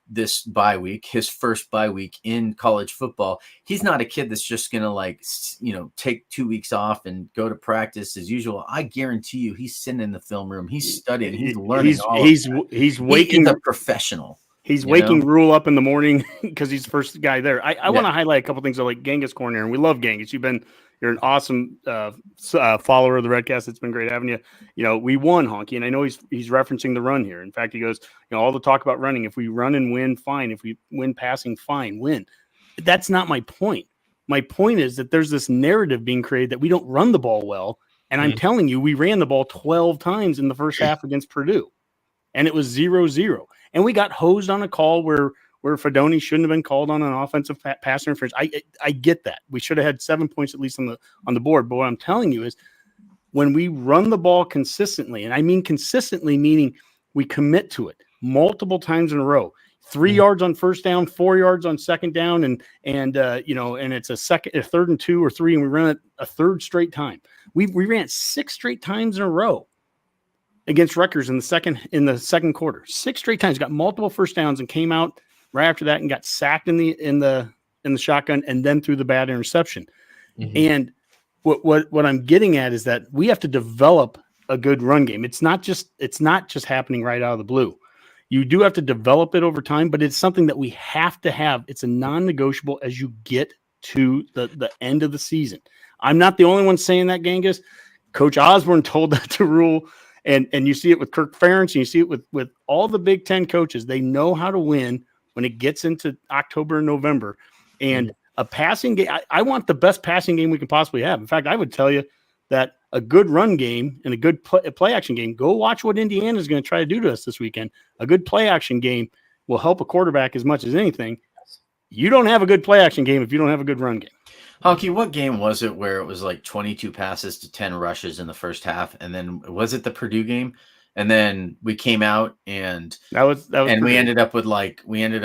bye week, his first bye week in college football, he's not a kid that's just going to take 2 weeks off and go to practice as usual. I guarantee you he's sitting in the film room. He's studying. He's learning. He's waking a professional. He's waking Rule up in the morning because he's the first guy there. I want to highlight a couple things like Genghis Corner, and we love Genghis. You're an awesome follower of the Redcast. It's been great having you. We won, Honky, and I know he's referencing the run here. In fact, he goes, all the talk about running. If we run and win, fine. If we win passing, fine, win. That's not my point. My point is that there's this narrative being created that we don't run the ball well, and I'm telling you, we ran the ball 12 times in the first half against Purdue, and it was 0-0. And we got hosed on a call where Fedoni shouldn't have been called on an offensive pass interference. I get that. We should have had 7 points at least on the board. But what I'm telling you is when we run the ball consistently, and I mean consistently, meaning we commit to it multiple times in a row, 3 yards on first down, 4 yards on second down, and it's a third and 2 or 3, and we run it a third straight time. We ran 6 straight times in a row against Rutgers in the second quarter. 6 straight times, got multiple first downs and came out right after that and got sacked in the shotgun and then threw the bad interception. And what I'm getting at is that we have to develop a good run game. It's not just happening right out of the blue. You do have to develop it over time, but it's something that we have to have. It's a non-negotiable as you get to the end of the season. I'm not the only one saying that, Genghis. Coach Osborne told that to Rule. And you see it with Kirk Ferentz, and you see it with all the Big Ten coaches. They know how to win when it gets into October and November. And a passing game, I want the best passing game we can possibly have. In fact, I would tell you that a good run game and a good play action game, go watch what Indiana is going to try to do to us this weekend. A good play action game will help a quarterback as much as anything. You don't have a good play action game if you don't have a good run game. Honky, what game was it where it was like 22 passes to 10 rushes in the first half? And then was it the Purdue game? And then we came out and that was and Purdue. we ended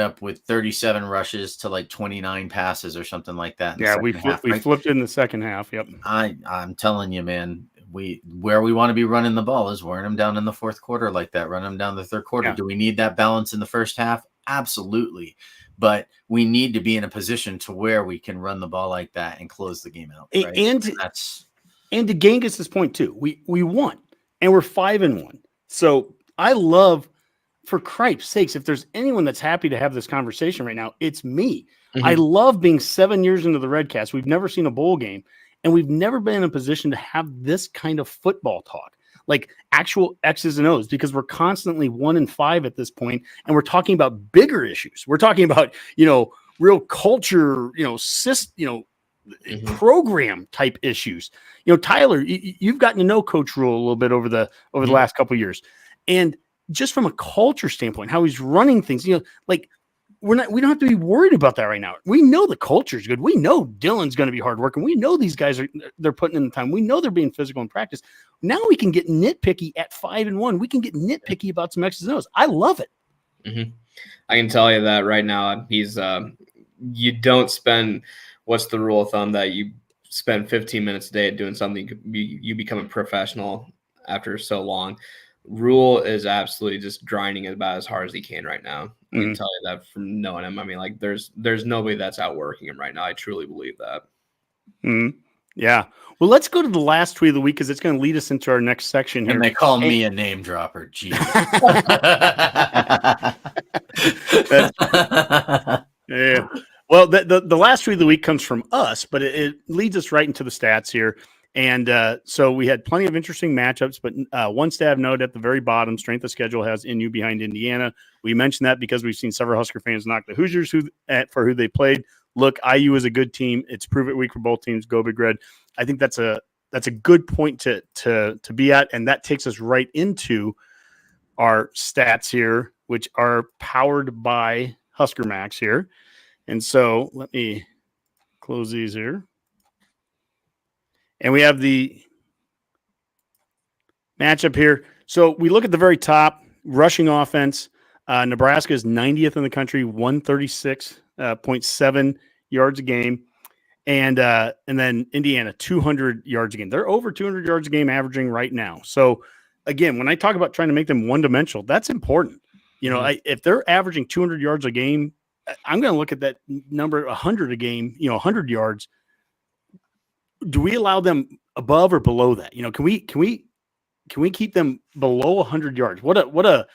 up with 37 rushes to like 29 passes or something like that. Yeah, we flipped in the second half. Yep. I'm telling you, man, where we want to be running the ball is wearing them down in the fourth quarter like that, run them down the third quarter. Yeah. Do we need that balance in the first half? Absolutely. But we need to be in a position to where we can run the ball like that and close the game out. Right? And to Genghis's point too, we won and we're 5-1. So I love, for Cripe's sakes, if there's anyone that's happy to have this conversation right now, it's me. I love being 7 years into the Redcast. We've never seen a bowl game, and we've never been in a position to have this kind of football talk. like actual X's and O's, because we're constantly 1-5 at this point, and we're talking about bigger issues. We're talking about, real culture, program type issues. Tyler, you've gotten to know Coach Rule a little bit over the last couple of years, and just from a culture standpoint, how he's running things, like we don't have to be worried about that right now. We know the culture is good. We know Dylan's going to be hardworking. We know these guys they're putting in the time. We know they're being physical in practice. Now we can get nitpicky at 5-1. We can get nitpicky about some X's and O's. I love it. Mm-hmm. I can tell you that right now. He's you don't spend, what's the rule of thumb, that you spend 15 minutes a day doing something, you become a professional after so long. Rule is absolutely just grinding it about as hard as he can right now. I can tell you that from knowing him. I mean, like there's nobody that's outworking him right now. I truly believe that. Yeah. Well, let's go to the last tweet of the week, because it's going to lead us into our next section here. And they call me a name dropper. Jeez. Yeah. Well, the last tweet of the week comes from us, but it leads us right into the stats here. And so we had plenty of interesting matchups, but one stab note at the very bottom: strength of schedule has NU behind Indiana. We mentioned that because we've seen several Husker fans knock the Hoosiers for who they played. Look, IU is a good team. It's prove it week for both teams. Go Big Red. I think that's a good point to be at, and that takes us right into our stats here, which are powered by HuskerMax here. And so let me close these here. And we have the matchup here. So we look at the very top, rushing offense. Nebraska is 90th in the country, 136.7 yards a game. And then Indiana, 200 yards a game. They're over 200 yards a game averaging right now. So, again, when I talk about trying to make them one-dimensional, that's important. If they're averaging 200 yards a game, I'm going to look at that number, 100 a game, 100 yards. Do we allow them above or below that? Can we keep them below 100 yards? What a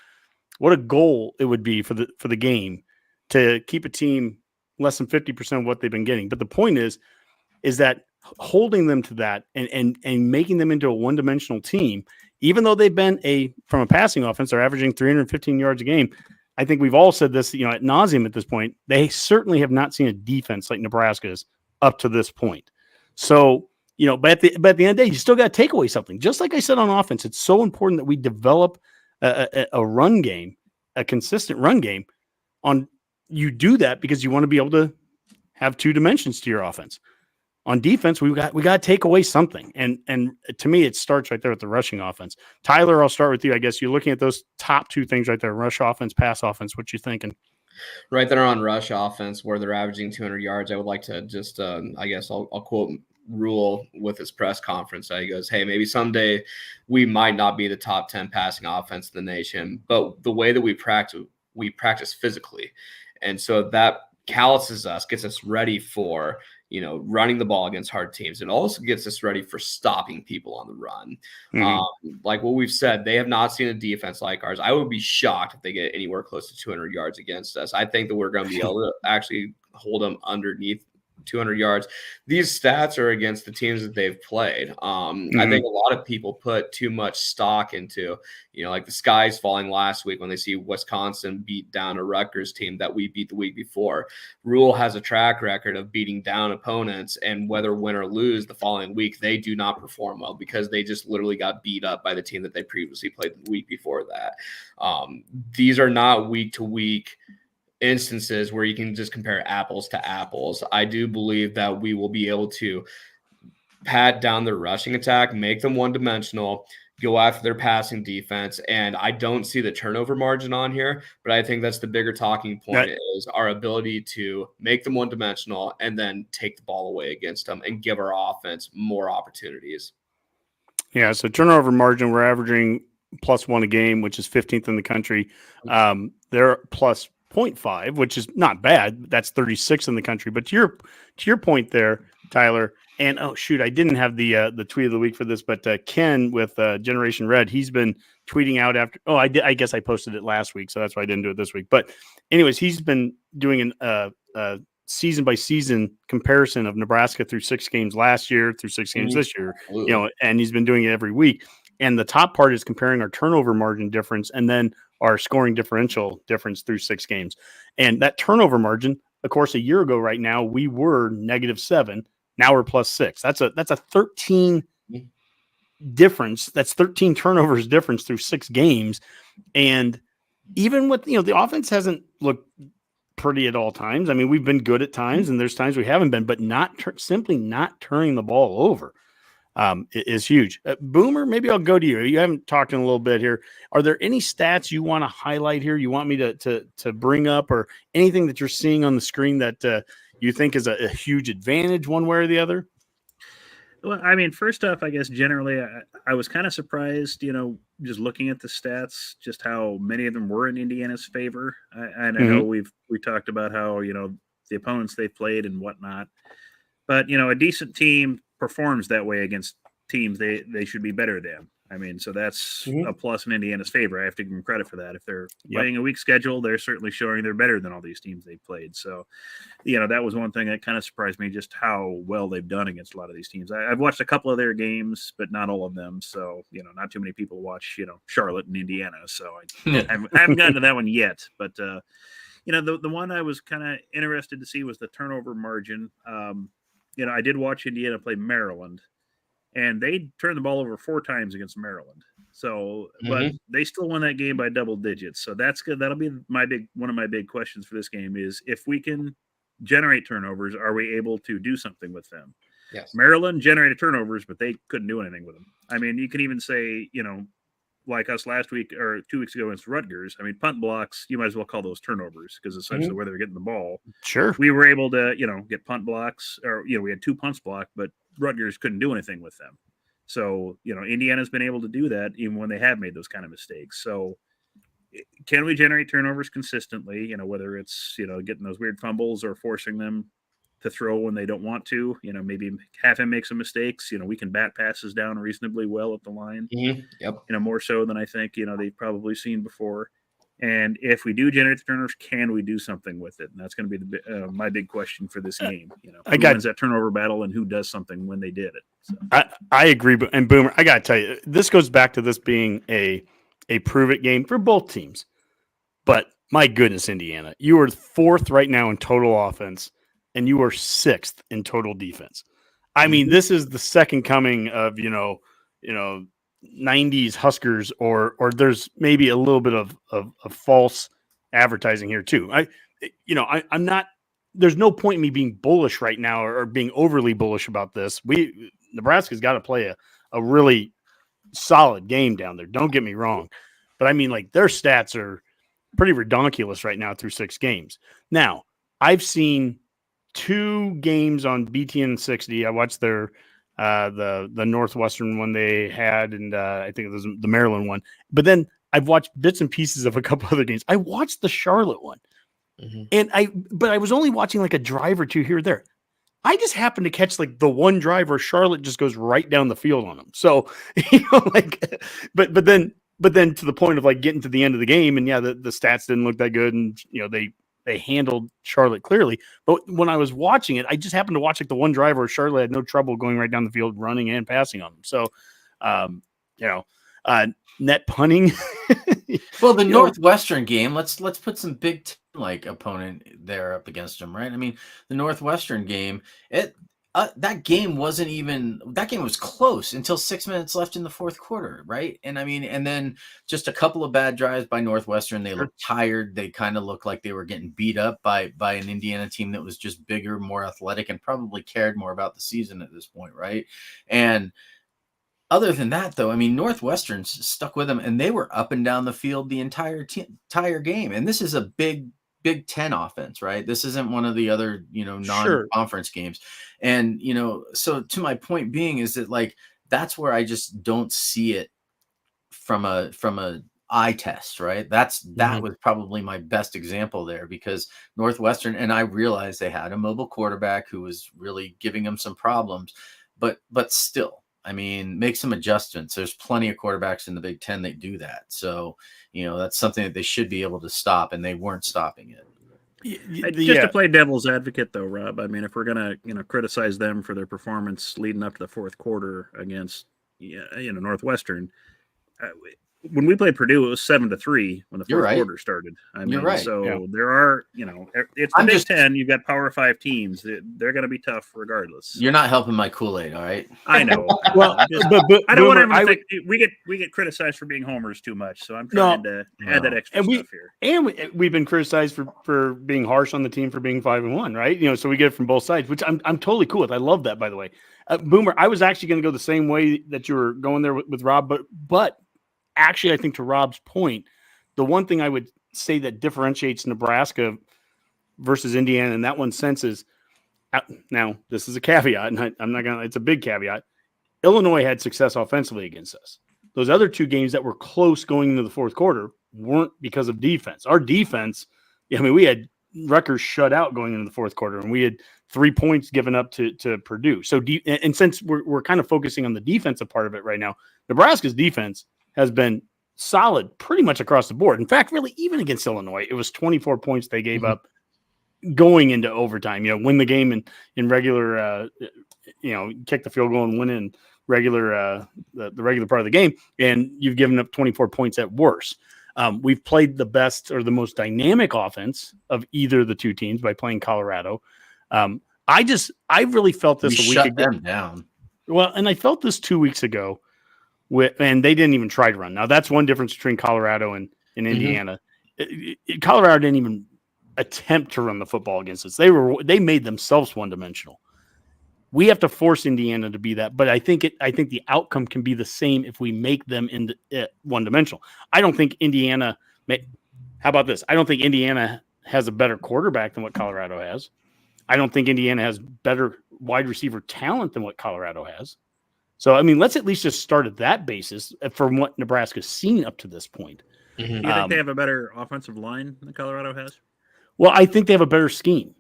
goal it would be for the game to keep a team less than 50% of what they've been getting. But the point is that holding them to that and making them into a one-dimensional team, even though they've been from a passing offense, they're averaging 315 yards a game. I think we've all said this, ad nauseum at this point. They certainly have not seen a defense like Nebraska's up to this point. So, but at the end of the day, you still got to take away something. Just like I said on offense, it's so important that we develop a run game, a consistent run game. You do that because you want to be able to have two dimensions to your offense. On defense, we got to take away something. And to me, it starts right there with the rushing offense. Tyler, I'll start with you. I guess you're looking at those top two things right there: rush offense, pass offense. What you thinking? Right there on rush offense, where they're averaging 200 yards, I would like to just, I guess I'll quote Rule with his press conference. He goes, "Hey, maybe someday we might not be the top 10 passing offense in the nation, but the way that we practice physically. And so that calluses us, gets us ready for, running the ball against hard teams. It also gets us ready for stopping people on the run." Like what we've said, they have not seen a defense like ours. I would be shocked if they get anywhere close to 200 yards against us. I think that we're going to be able to actually hold them underneath 200 yards. These stats are against the teams that they've played. I think a lot of people put too much stock into, like the sky's falling last week when they see Wisconsin beat down a Rutgers team that we beat the week before. Rule has a track record of beating down opponents, and whether win or lose the following week, they do not perform well because they just literally got beat up by the team that they previously played the week before that. These are not week to week instances where you can just compare apples to apples. I do believe that we will be able to pat down their rushing attack, make them one-dimensional, go after their passing defense, and I don't see the turnover margin on here, but I think that's the bigger talking point is our ability to make them one-dimensional and then take the ball away against them and give our offense more opportunities. Yeah, so turnover margin, we're averaging +1 a game, which is 15th in the country. They're plus 0.5, which is not bad. That's 36 in the country. But to your point there, Tyler, and oh shoot, I didn't have the tweet of the week for this, but Ken with Generation Red, he's been tweeting out after. Oh, I guess I posted it last week, so that's why I didn't do it this week. But anyways, he's been doing a season by season comparison of Nebraska through 6 games last year, through 6 games this year. And he's been doing it every week. And the top part is comparing our turnover margin difference and then our scoring differential difference through 6 games. And that turnover margin, of course, a year ago right now, we were -7. Now we're +6. That's a 13 difference. That's 13 turnovers difference through 6 games. And even with, the offense hasn't looked pretty at all times. I mean, we've been good at times and there's times we haven't been, but simply not turning the ball over is huge. Boomer, maybe I'll go to you. You haven't talked in a little bit here. Are there any stats you want to highlight here? You want me to bring up, or anything that you're seeing on the screen that you think is a huge advantage one way or the other? Well, I mean, first off, I guess generally I was kind of surprised, just looking at the stats, just how many of them were in Indiana's favor. And I know we talked about how, the opponents they played and whatnot, but, a decent team performs that way against teams they should be better than. I mean, so that's a plus in Indiana's favor. I have to give them credit for that. If they're playing a weak schedule, they're certainly showing they're better than all these teams they've played. So, that was one thing that kind of surprised me, just how well they've done against a lot of these teams. I've watched a couple of their games, but not all of them. So, not too many people watch, Charlotte and Indiana. So I haven't gotten to that one yet. But, the one I was kind of interested to see was the turnover margin. I did watch Indiana play Maryland, and they turned the ball over 4 times against Maryland. So, but they still won that game by double digits. So that's good. That'll be one of my big questions for this game is, if we can generate turnovers, are we able to do something with them? Yes. Maryland generated turnovers, but they couldn't do anything with them. I mean, you can even say, like us last week or 2 weeks ago against Rutgers. I mean, punt blocks, you might as well call those turnovers, because essentially where they're getting the ball. Sure. We were able to, get punt blocks, or, we had 2 punts blocked, but Rutgers couldn't do anything with them. So, Indiana's been able to do that even when they have made those kind of mistakes. So can we generate turnovers consistently, whether it's, getting those weird fumbles or forcing them to throw when they don't want to, maybe have him make some mistakes. We can bat passes down reasonably well at the line, Yep. more so than I think, they've probably seen before. And if we do generate the turnovers, can we do something with it? And that's going to be my big question for this game. Who wins that turnover battle and who does something when they did it. So. I agree. And Boomer, I got to tell you, this goes back to this being a prove it game for both teams. But my goodness, Indiana, you are 4th right now in total offense, and you are 6th in total defense. I mean, this is the second coming of, 90s Huskers, or there's maybe a little bit of false advertising here too. I'm not, there's no point in me being bullish right now or being overly bullish about this. Nebraska's got to play a really solid game down there. Don't get me wrong. But I mean, like, their stats are pretty redonkulous right now through 6 games. Now, I've seen 2 games on BTN 60. I watched their the Northwestern one they had, and I think it was the Maryland one. But then I've watched bits and pieces of a couple other games. I watched the Charlotte one, and I was only watching like a drive or 2 here or there. I just happened to catch like the one drive where Charlotte just goes right down the field on them. So, but then to the point of like getting to the end of the game, and the stats didn't look that good, and they handled Charlotte clearly. But when I was watching it, I just happened to watch like the one drive where Charlotte had no trouble going right down the field, running and passing on them. So, net punting. Well, the Northwestern game, let's put some Big Ten like opponent there up against them, right? I mean, the Northwestern game, that game was close until 6 minutes left in the 4th quarter, right? And I mean, and then just a couple of bad drives by Northwestern. They looked tired. They kind of looked like they were getting beat up by an Indiana team that was just bigger, more athletic, and probably cared more about the season at this point, right? And other than that, though, I mean, Northwestern stuck with them, and they were up and down the field the entire game. And this is a Big Ten offense, right? This isn't one of the other, non-conference games. And, so to my point being is that, like, that's where I just don't see it from a eye test, right? That was probably my best example there, because Northwestern, and I realized they had a mobile quarterback who was really giving them some problems, but still, I mean, make some adjustments. There's plenty of quarterbacks in the Big Ten that do that. So, that's something that they should be able to stop, and they weren't stopping it. Just to play devil's advocate, though, Rob, I mean, if we're going to, criticize them for their performance leading up to the 4th quarter against, Northwestern. When we played Purdue, it was 7-3 when the fourth quarter started. You're right. So there are, it's the Big Ten. You've got Power 5 teams. They're going to be tough regardless. You're not helping my Kool-Aid, all right? I know. Well, but I don't want everyone to think we get criticized for being homers too much. So I'm trying to add that extra stuff here. And we've been criticized for being harsh on the team for being 5-1, right? So we get it from both sides, which I'm totally cool with. I love that, by the way. Boomer, I was actually going to go the same way that you were going there with Rob, but actually, I think to Rob's point, the one thing I would say that differentiates Nebraska versus Indiana in that one sense is, now this is a caveat, and I'm not going to, it's a big caveat. Illinois had success offensively against us. Those other two games that were close going into the fourth quarter weren't because of defense. Our defense, we had Rutgers shut out going into the fourth quarter, and we had 3 points given up to Purdue. So, and since we're kind of focusing on the defensive part of it right now, Nebraska's defense has been solid pretty much across the board. In fact, really, even against Illinois, it was 24 points they gave up going into overtime. Win the game in regular, kick the field goal and win in regular, the regular part of the game, and you've given up 24 points at worst. We've played the best or the most dynamic offense of either of the two teams by playing Colorado. I really felt this a week ago. Them down. Well, and I felt this 2 weeks ago. And they didn't even try to run. Now, that's one difference between Colorado and Indiana. Colorado didn't even attempt to run the football against us. They made themselves one-dimensional. We have to force Indiana to be that, but I think the outcome can be the same if we make them one-dimensional. I don't think Indiana how about this? I don't think Indiana has a better quarterback than what Colorado has. I don't think Indiana has better wide receiver talent than what Colorado has. So, let's at least just start at that basis from what Nebraska's seen up to this point. Do you think they have a better offensive line than Colorado has? Well, I think they have a better scheme.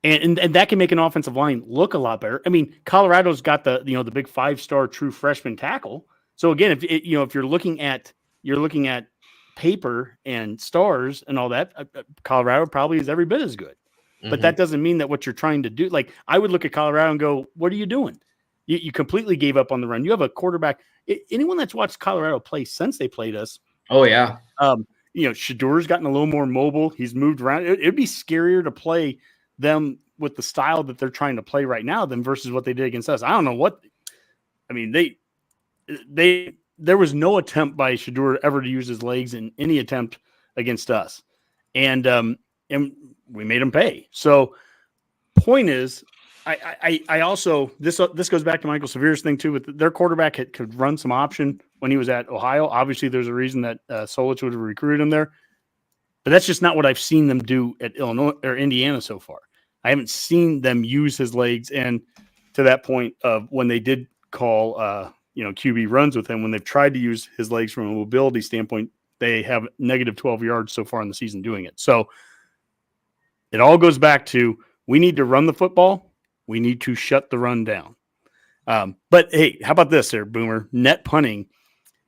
And that can make an offensive line look a lot better. Colorado's got the big 5-star true freshman tackle. So again, if you're looking at paper and stars and all that, Colorado probably is every bit as good. But that doesn't mean that what you're trying to do, like I would look at Colorado and go, what are you doing? You completely gave up on the run. You have a quarterback. Anyone that's watched Colorado play since they played us. Oh, yeah. Shadur's gotten a little more mobile. He's moved around. It'd be scarier to play them with the style that they're trying to play right now than versus what they did against us. I don't know what. There was no attempt by Shadur ever to use his legs in any attempt against us. And we made him pay. So point is, I also this goes back to Michael Severe's thing too. With their quarterback could run some option when he was at Ohio. Obviously, there's a reason that Solich would have recruited him there, but that's just not what I've seen them do at Illinois or Indiana so far. I haven't seen them use his legs, and to that point of when they did call QB runs with him, when they've tried to use his legs from a mobility standpoint, they have negative 12 yards so far in the season doing it. So it all goes back to we need to run the football. We need to shut the run down. But, hey, how about this there, Boomer? Net punting.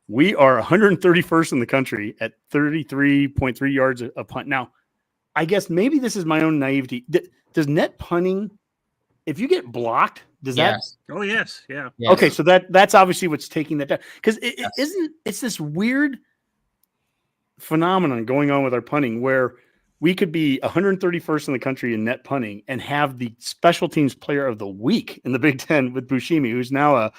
We are 131st in the country at 33.3 yards a punt. Now, I guess maybe this is my own naivety. Does net punting, if you get blocked, does that? Oh, yes. Yeah. Yes. Okay, so that's obviously what's taking that down. Because it's this weird phenomenon going on with our punting where we could be 131st in the country in net punting and have the special teams player of the week in the Big Ten with Buscemi, who's now a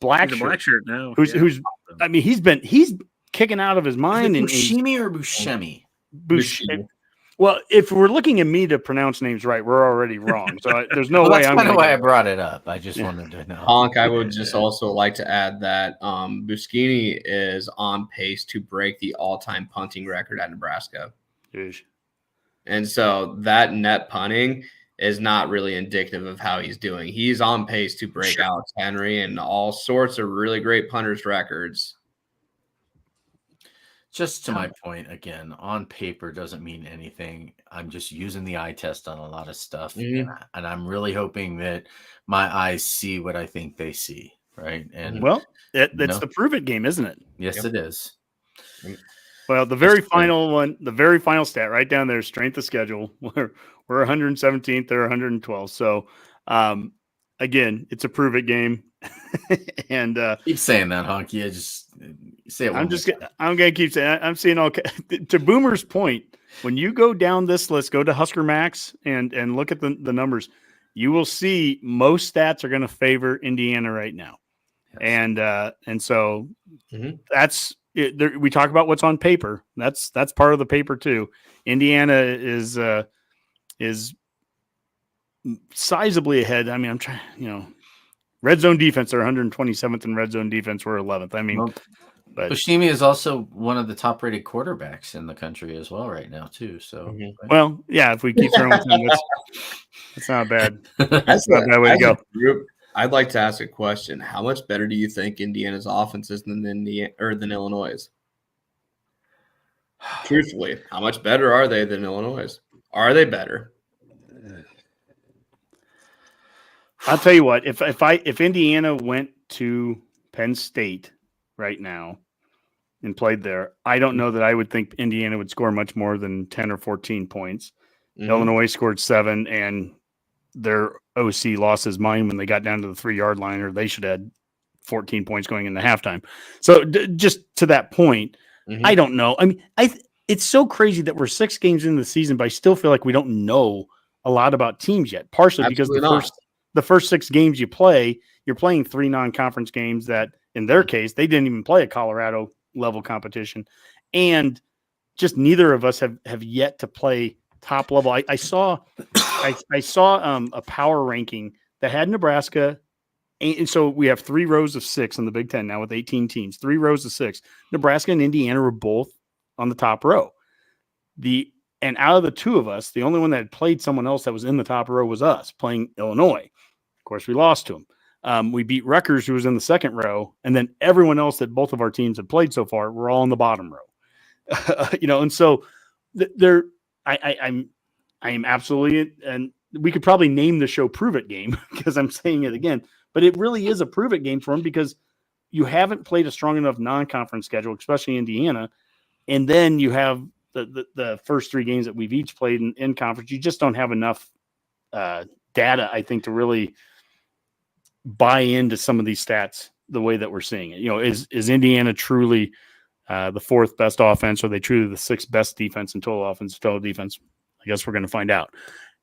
black shirt now. Who's he's kicking out of his mind. Buscemi or Buscemi? Buscemi. Well, if we're looking at me to pronounce names right, we're already wrong. So there's no way. That's kind of why I brought it up. I just wanted to know. Honk, I would just also like to add that Buscemi is on pace to break the all-time punting record at Nebraska. And so that net punting is not really indicative of how he's doing. He's on pace to break Alex Henry and all sorts of really great punters records. Just to my point, again, on paper doesn't mean anything. I'm just using the eye test on a lot of stuff. And I'm really hoping that my eyes see what I think they see. Right. And it's the prove it game, isn't it? Yes, it is. Well, the very final stat right down there, strength of schedule. We're 117th, they're 112. So, again, it's a prove it game. And keep saying that, Honky. I just say it. I'm gonna keep saying. I'm seeing all. To Boomer's point, when you go down this list, go to HuskerMax and look at the numbers. You will see most stats are going to favor Indiana right now, yes. And so that's it. There, we talk about what's on paper. That's part of the paper too. Indiana is sizably ahead. I mean, I'm trying, red zone defense, they're 127th in red zone defense. We're 11th. I mean, but Bushimi is also one of the top rated quarterbacks in the country as well right now too. So, well, yeah, if we keep throwing with him, that's not bad. That's not a bad way to go. Group, I'd like to ask a question. How much better do you think Indiana's offense is than Illinois'? Truthfully, how much better are they than Illinois'? Are they better? I'll tell you what, if Indiana went to Penn State right now and played there, I don't know that I would think Indiana would score much more than 10 or 14 points. Illinois scored 7, and their OC lost his mind when they got down to the 3-yard line, or they should have had 14 points going into halftime. So just to that point, I don't know. I mean, it's so crazy that we're 6 games into the season, but I still feel like we don't know a lot about teams yet, partially Absolutely because the first 6 games you play, you're playing 3 non-conference games that, in their case, they didn't even play a Colorado level competition. And just neither of us have yet to play top level. I saw a power ranking that had Nebraska. And so we have 3 rows of 6 in the Big Ten now with 18 teams, 3 rows of 6. Nebraska and Indiana were both on the top row. And out of the 2 of us, the only one that had played someone else that was in the top row was us playing Illinois. Of course, we lost to them. We beat Rutgers, who was in the second row, and then everyone else that both of our teams had played so far were all in the bottom row. And so I am absolutely, and we could probably name the show "Prove It" game because I'm saying it again, but it really is a prove it game for them because you haven't played a strong enough non-conference schedule, especially Indiana, and then you have the first 3 games that we've each played in conference. You just don't have enough data, I think, to really buy into some of these stats the way that we're seeing it. Is Indiana truly the 4th best offense, or are they truly the 6th best defense in total offense, total defense? I guess we're going to find out.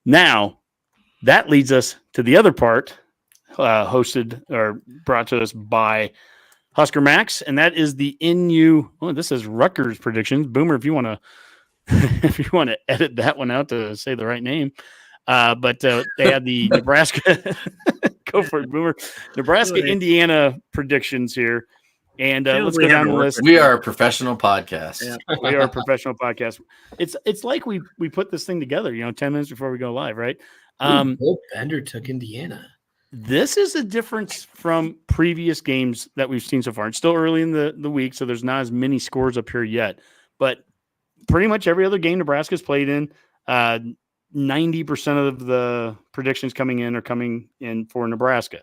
Now, that leads us to the other part, hosted or brought to us by HuskerMax, and that is the NU. Oh, this is Rutgers predictions. Boomer, if you want to edit that one out to say the right name. But they had the Nebraska. Go for it, Boomer. Nebraska, Indiana predictions here. And let's go down the list. We are a professional podcast. Yeah, we are a professional podcast. It's like we put this thing together, 10 minutes before we go live, right? Bill Bender took Indiana. This is a difference from previous games that we've seen so far. It's still early in the week, so there's not as many scores up here yet. But pretty much every other game Nebraska's played in, 90% of the predictions coming in for Nebraska.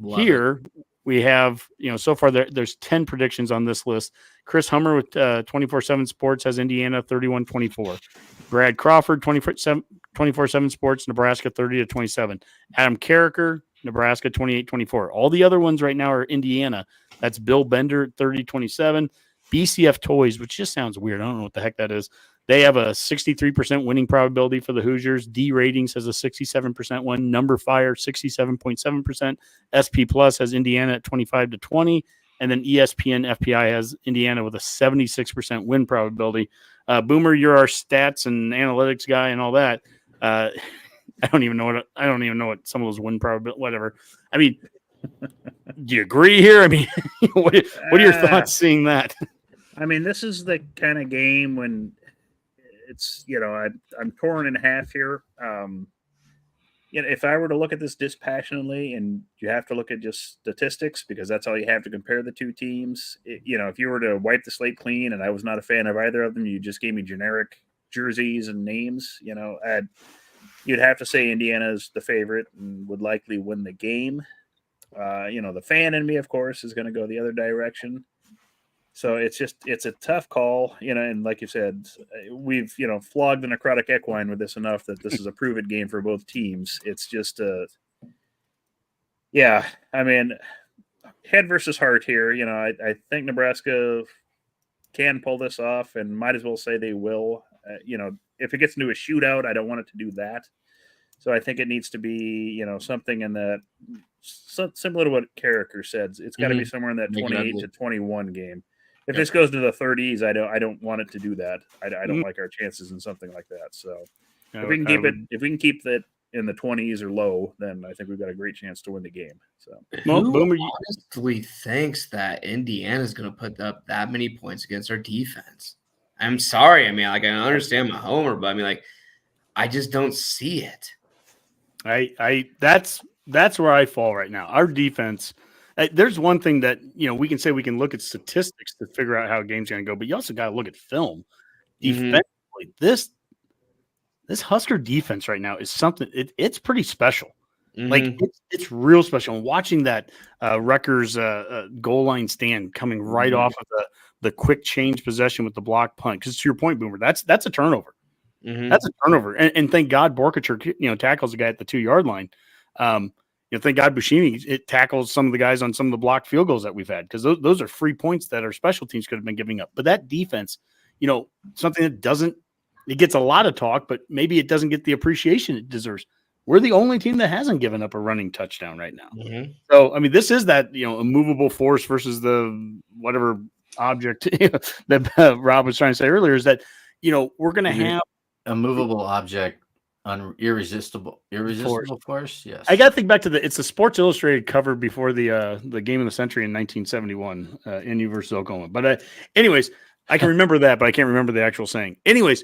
Here we have, so far there's 10 predictions on this list. Chris Hummer with 24/7 Sports has Indiana 31-24. Brad Crawford 24/7 Sports, Nebraska 30-27. Adam Carricker, Nebraska 28-24. All the other ones right now are Indiana. That's Bill Bender 30-27. BCF Toys, which just sounds weird. I don't know what the heck that is. They have a 63% winning probability for the Hoosiers. D Ratings has a 67% win. Number Fire 67.7%. SP Plus has Indiana at 25-20, and then ESPN FPI has Indiana with a 76% win probability. Boomer, you're our stats and analytics guy and all that. I don't even know what some of those win probability. Whatever. I mean, do you agree here? I mean, what are your thoughts seeing that? I mean, this is the kind of game when it's, I'm torn in half here. If I were to look at this dispassionately, and you have to look at just statistics because that's all you have to compare the 2 teams. If you were to wipe the slate clean and I was not a fan of either of them, you just gave me generic jerseys and names, you'd have to say Indiana's the favorite and would likely win the game. The fan in me, of course, is going to go the other direction. So it's a tough call, and like you said, we've, flogged the necrotic equine with this enough that this is a prove it game for both teams. It's just, I mean, head versus heart here. I think Nebraska can pull this off, and might as well say they will. If it gets into a shootout, I don't want it to do that. So I think it needs to be, something in that similar to what Carricker said. It's got to be somewhere in that 28 to 21 game. If this goes to the 30s, I don't want it to do that. I don't like our chances in something like that. So if we can keep that in the 20s or low, then I think we've got a great chance to win the game. So who honestly thinks that Indiana's going to put up that many points against our defense? I'm sorry. I mean, I understand my homer, but I mean, I just don't see it. That's where I fall right now. Our defense. There's one thing that we can say we can look at statistics to figure out how a game's going to go, but you also got to look at film. Defensively, this Husker defense right now is something. It's pretty special. Like it's real special. And watching that Rutgers goal line stand coming right off of the quick change possession with the block punt, because to your point, Boomer, that's a turnover. That's a turnover, and thank God Borkacher tackles the guy at the 2-yard line. Thank God Bushimi it tackles some of the guys on some of the blocked field goals that we've had, because those are free points that our special teams could have been giving up. But that defense, something that it gets a lot of talk, but maybe it doesn't get the appreciation it deserves. We're the only team that hasn't given up a running touchdown right now. So, I mean, this is that, immovable force versus the whatever object that Rob was trying to say earlier, is that, we're going to have a movable object on irresistible force. Yes. I got to think back to it's the Sports Illustrated cover before the game of the century in 1971, NU versus Oklahoma. But anyways, I can remember that, but I can't remember the actual saying. Anyways,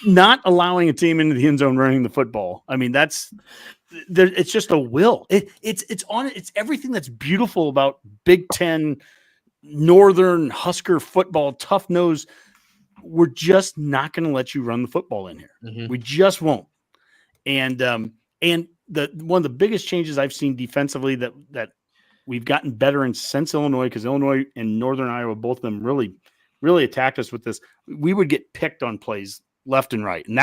not allowing a team into the end zone running the football. I mean, it's just a will. It's everything that's beautiful about Big Ten, Northern Husker football, tough nose. We're just not going to let you run the football in here. We just won't. And one of the biggest changes I've seen defensively that we've gotten better in since Illinois, because Illinois and Northern Iowa, both of them really, really attacked us with this. We would get picked on plays left and right, and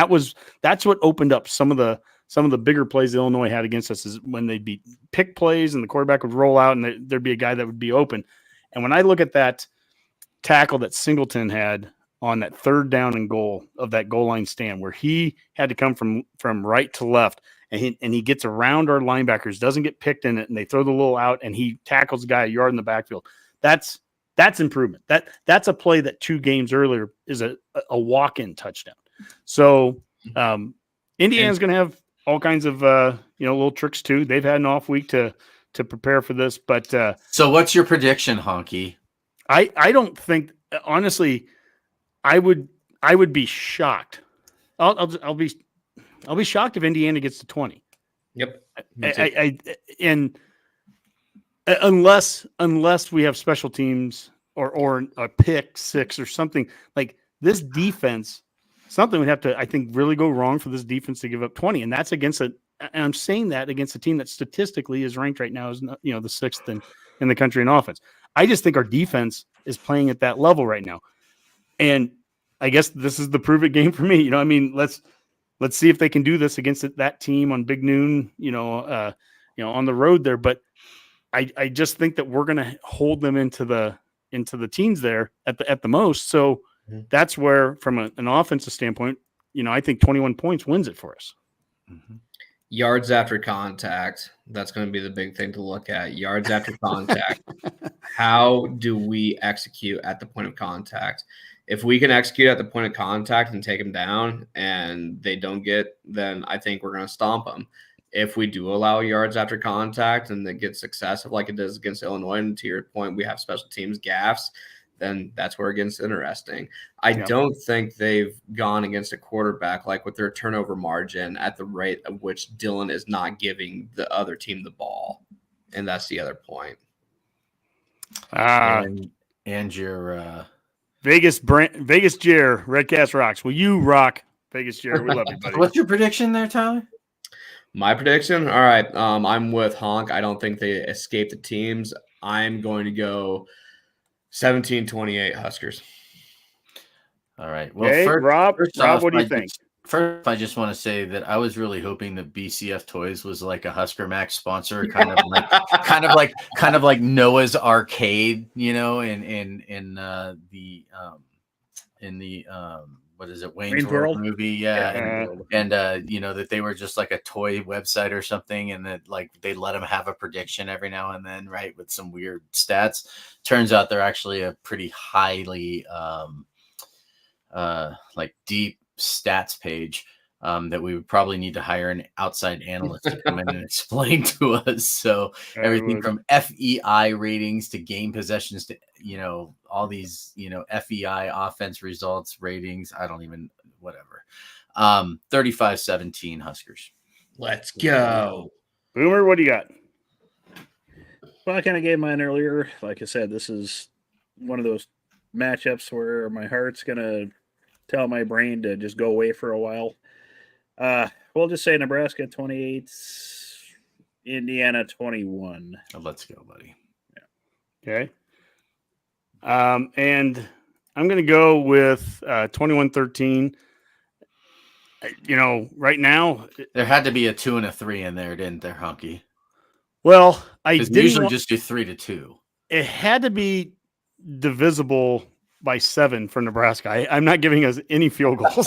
that's what opened up some of the bigger plays Illinois had against us, is when they'd be pick plays and the quarterback would roll out and there'd be a guy that would be open. And when I look at that tackle that Singleton had on that 3rd down and goal of that goal line stand, where he had to come from right to left, and he gets around our linebackers, doesn't get picked in it, and they throw the little out, and he tackles the guy a yard in the backfield. That's improvement. That's a play that 2 games earlier is a walk-in touchdown. So Indiana's going to have all kinds of little tricks too. They've had an off week to prepare for this, but so what's your prediction, Honky? I don't think, honestly, I would be shocked. I'll be shocked if Indiana gets to 20. Yep. Unless we have special teams or a pick 6 or something, like this defense, something would have to, I think, really go wrong for this defense to give up 20. And that's against and I'm saying that against a team that statistically is ranked right now as, the 6th in the country in offense. I just think our defense is playing at that level right now. And I guess this is the prove it game for me. I mean, let's see if they can do this against that team on Big Noon, on the road there. But I just think that we're going to hold them into the teens there at the most. So that's where, from an offensive standpoint, I think 21 points wins it for us. Yards after contact. That's going to be the big thing to look at. Yards after contact. How do we execute at the point of contact? If we can execute at the point of contact and take them down and they don't get, then I think we're going to stomp them. If we do allow yards after contact and it gets excessive like it does against Illinois, and to your point, we have special teams gaffes, then that's where it gets interesting. I don't think they've gone against a quarterback like with their turnover margin at the rate of which Dylan is not giving the other team the ball. And that's the other point. And your Vegas Jer, Redcast rocks. Will you rock Vegas Jer? We love you, buddy. What's your prediction there, Tyler? My prediction? All right. I'm with Honk. I don't think they escape the teams. I'm going to go 17-28 Huskers. All right. Well, Rob, what do you think? First, I just want to say that I was really hoping that BCF Toys was like a HuskerMax sponsor, kind of like Noah's Arcade, you know, in the what is it, Wayne's World movie, yeah. And you know, that they were just like a toy website or something, and that like they let them have a prediction every now and then, right, with some weird stats. Turns out they're actually a pretty highly like deep stats page that we would probably need to hire an outside analyst to come in and explain to us. So everything from FEI ratings to game possessions to, you know, all these, you know, FEI offense results ratings. I don't even, whatever. 35-17 Huskers. Let's go. Boomer, what do you got? Well, I kind of gave mine earlier. Like I said, this is one of those matchups where my heart's going to tell my brain to just go away for a while. We'll just say Nebraska 28, Indiana 21. Let's go, buddy. Yeah. Okay. And I'm going to go with 21-13. You know, right now there had to be a 2 and a 3 in there, didn't there, Honky? Well, I usually just do 3-2. It had to be divisible by 7 for Nebraska. I'm not giving us any field goals.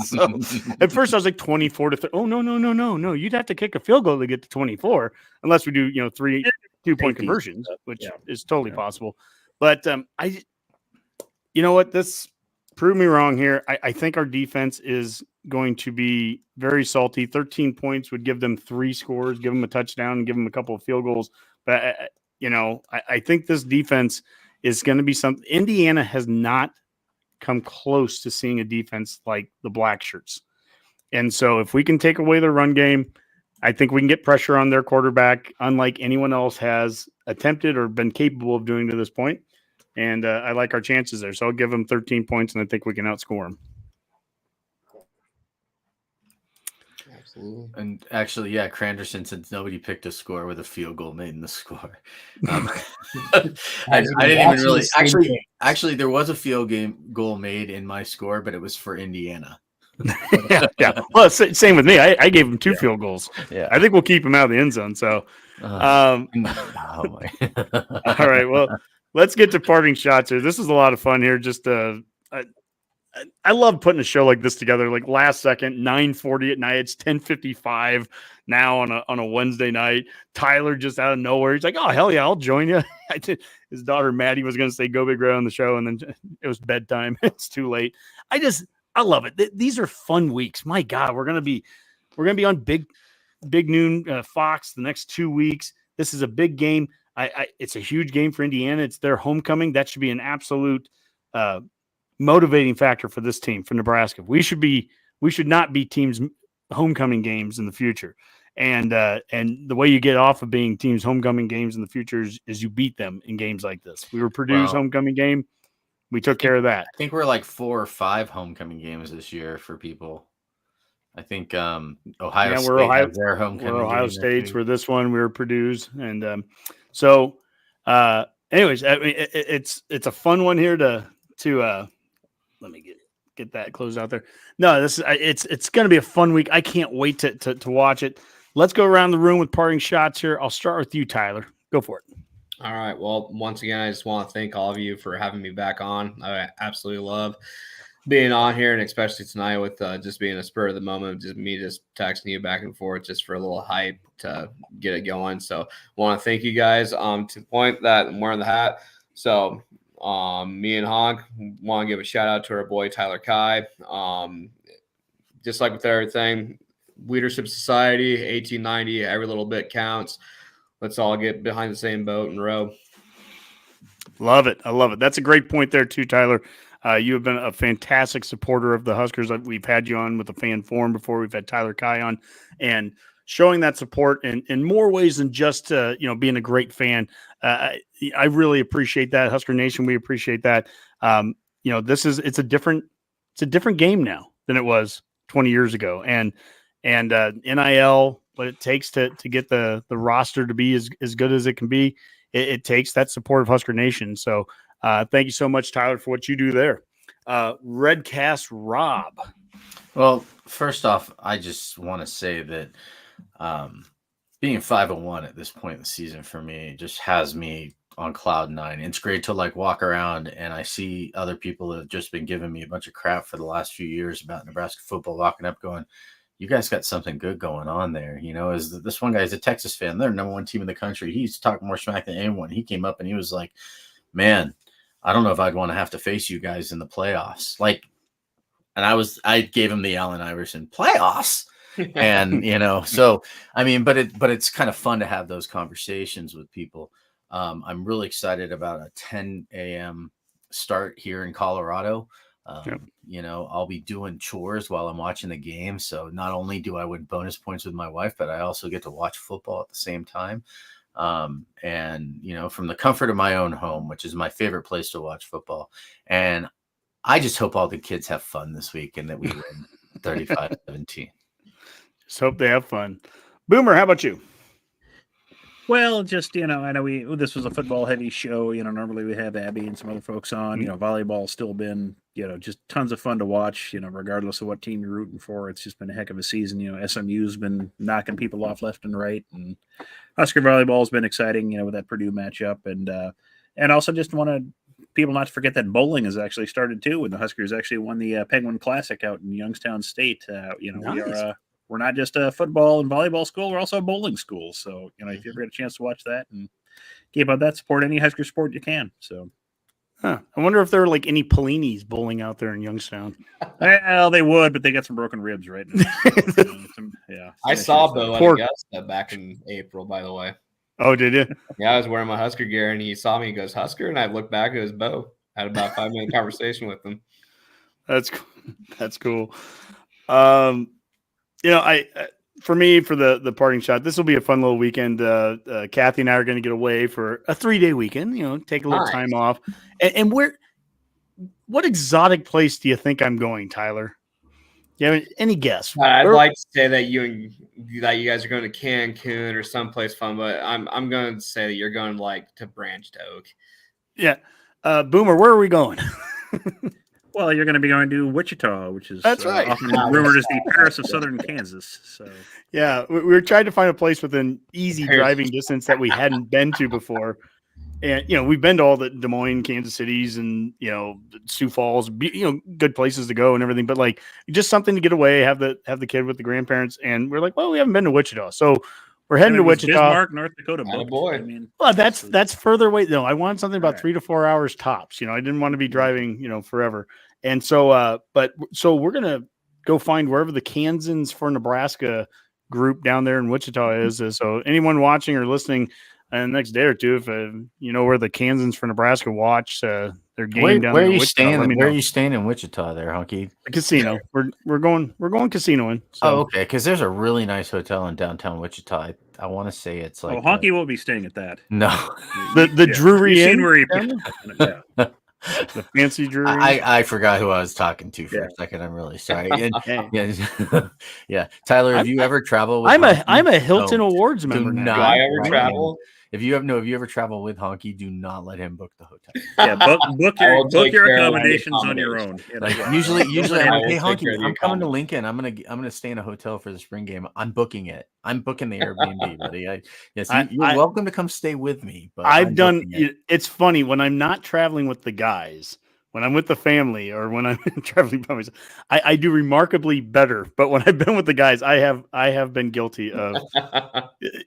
So at first I was like 24-3. Oh, no. You'd have to kick a field goal to get to 24 unless we do, you know, 3 2-point conversions, which is totally possible. But you know what? This proved me wrong here. I think our defense is going to be very salty. 13 points would give them 3 scores, give them a touchdown, and give them a couple of field goals. But, you know, I think this defense is going to be something. Indiana has not come close to seeing a defense like the Black Shirts. And so if we can take away their run game, I think we can get pressure on their quarterback, unlike anyone else has attempted or been capable of doing to this point. And I like our chances there. So I'll give them 13 points, and I think we can outscore them. Absolutely. And actually, yeah, Cranderson said nobody picked a score with a field goal made in the score. I didn't even really actually there was a field goal made in my score, but it was for Indiana. yeah. Well, same with me. I gave him 2 field goals. Yeah, I think we'll keep him out of the end zone. So, all right. Well, let's get to parting shots here. This is a lot of fun here. Just I love putting a show like this together. Like last second, 9:40 at night. It's 10:55 now on a Wednesday night. Tyler just out of nowhere. He's like, "Oh hell yeah, I'll join you." His daughter Maddie was going to say "Go Big Red" on the show, and then it was bedtime. It's too late. I love it. These are fun weeks. My God, we're gonna be on big noon Fox the next 2 weeks. This is a big game. It's a huge game for Indiana. It's their homecoming. That should be an absolute motivating factor for this team, for Nebraska. We should not be teams' homecoming games in the future. And the way you get off of being teams' homecoming games in the future is you beat them in games like this. We were Purdue's homecoming game. We took care of that. I think we're like 4 or 5 homecoming games this year for people. I think Ohio State has their homecoming. We're Ohio State's. We're this one. We were Purdue's, and so. Anyways, I mean, it's a fun one here to let me get that closed out there. No, it's going to be a fun week. I can't wait to watch it. Let's go around the room with parting shots here. I'll start with you, Tyler. Go for it. All right. Well, once again, I just want to thank all of you for having me back on. I absolutely love being on here, and especially tonight with just being a spur of the moment, just texting you back and forth just for a little hype to get it going. So I want to thank you guys to the point that I'm wearing the hat. So me and Honk want to give a shout out to our boy Tyler Kai. Just like with everything, Leadership Society, 1890, every little bit counts. Let's all get behind the same boat and row. Love it. I love it. That's a great point there too, Tyler. You have been a fantastic supporter of the Huskers. We've had you on with the fan forum before. We've had Tyler Kai on, and showing that support in more ways than just being a great fan. I really appreciate that. Husker Nation, we appreciate that. It's a different game now than it was 20 years ago, and NIL, what it takes to get the roster to be as good as it can be, it takes that support of Husker Nation. So thank you so much, Tyler, for what you do there. Redcast Rob, Well, first off, I just want to say that being 5-1 at this point in the season for me just has me on cloud nine. It's great to like walk around and I see other people that have just been giving me a bunch of crap for the last few years about Nebraska football, walking up going, you guys got something good going on there. You know, as this one guy's a Texas fan, they're number one team in the country. He's talking more smack than anyone. He came up and he was like, man, I don't know if I'd want to have to face you guys in the playoffs. Like, and I gave him the Allen Iverson playoffs. And, you know, so, I mean, but it's kind of fun to have those conversations with people. I'm really excited about a 10 a.m. start here in Colorado. You know, I'll be doing chores while I'm watching the game. So not only do I win bonus points with my wife, but I also get to watch football at the same time. And, you know, from the comfort of my own home, which is my favorite place to watch football. And I just hope all the kids have fun this week and that we win 35-17. Just hope they have fun. Boomer, how about you? Well, just, you know, I know this was a football heavy show. You know, normally we have Abby and some other folks on. You know, volleyball's still been, you know, just tons of fun to watch, you know, regardless of what team you're rooting for. It's just been a heck of a season. You know, SMU's been knocking people off left and right. And Husker volleyball's been exciting, you know, with that Purdue matchup. And also just want people not to forget that bowling has actually started too. And the Huskers actually won the Penguin Classic out in Youngstown State. You know, nice. We're not just a football and volleyball school. We're also a bowling school. So, you know, if you ever get a chance to watch that and keep up that, support any Husker sport you can. So, I wonder if there are like any Pellinis bowling out there in Youngstown. Well, they would, but they got some broken ribs right now. Yeah. I saw Bo at Augusta back in April, by the way. Oh, did you? Yeah, I was wearing my Husker gear and he saw me. He goes, Husker. And I looked back. It was Bo. I had about a 5-minute conversation with him. That's cool. You know, for me, for the parting shot, this will be a fun little weekend. Kathy and I are going to get away for a 3-day weekend, you know, take a little time off. And what exotic place do you think I'm going, Tyler? Yeah, any guess? I'd like to say that you guys are going to Cancun or someplace fun, but I'm going to say that you're going like to Branched Oak. Yeah. Boomer, where are we going? Well, you're going to be going to Wichita, which is that's right. Often rumored as the Paris of Southern Kansas. So, yeah, we were trying to find a place within easy driving distance that we hadn't been to before. And, you know, we've been to all the Des Moines, Kansas Cities and, you know, Sioux Falls, you know, good places to go and everything. But like just something to get away, have the kid with the grandparents. And we're like, well, we haven't been to Wichita. So we're heading to Wichita. Bismarck, North Dakota. Boy. I mean, well, that's further away. No, I wanted something about 3 to 4 hours tops. You know, I didn't want to be driving, you know, forever. And so, so we're going to go find wherever the Kansans for Nebraska group down there in Wichita is. So anyone watching or listening the next day or two, if you know where the Kansans for Nebraska watch their game down there. Where are you staying? Where are you staying in Wichita there, Honky? The casino. We're going casinoing. So. Oh, okay. Because there's a really nice hotel in downtown Wichita. I want to say it's like. Oh, Honky won't be staying at that. No. the Drury Inn. Where he the fancy Drury. I forgot who I was talking to for a second. I'm really sorry. And, yeah, Tyler, have you ever traveled? I'm a Hilton Awards member. Do I ever travel? If you ever travel with Honky, do not let him book the hotel. Yeah, book your accommodations on your own. You know? Like, usually I'm like, hey Honky, I'm coming to Lincoln. I'm gonna stay in a hotel for the spring game. I'm booking it. I'm booking the Airbnb, buddy. You're welcome to come stay with me. But I've done. It's funny when I'm not traveling with the guys. When I'm with the family or when I'm traveling by myself, I do remarkably better. But when I've been with the guys, I have been guilty of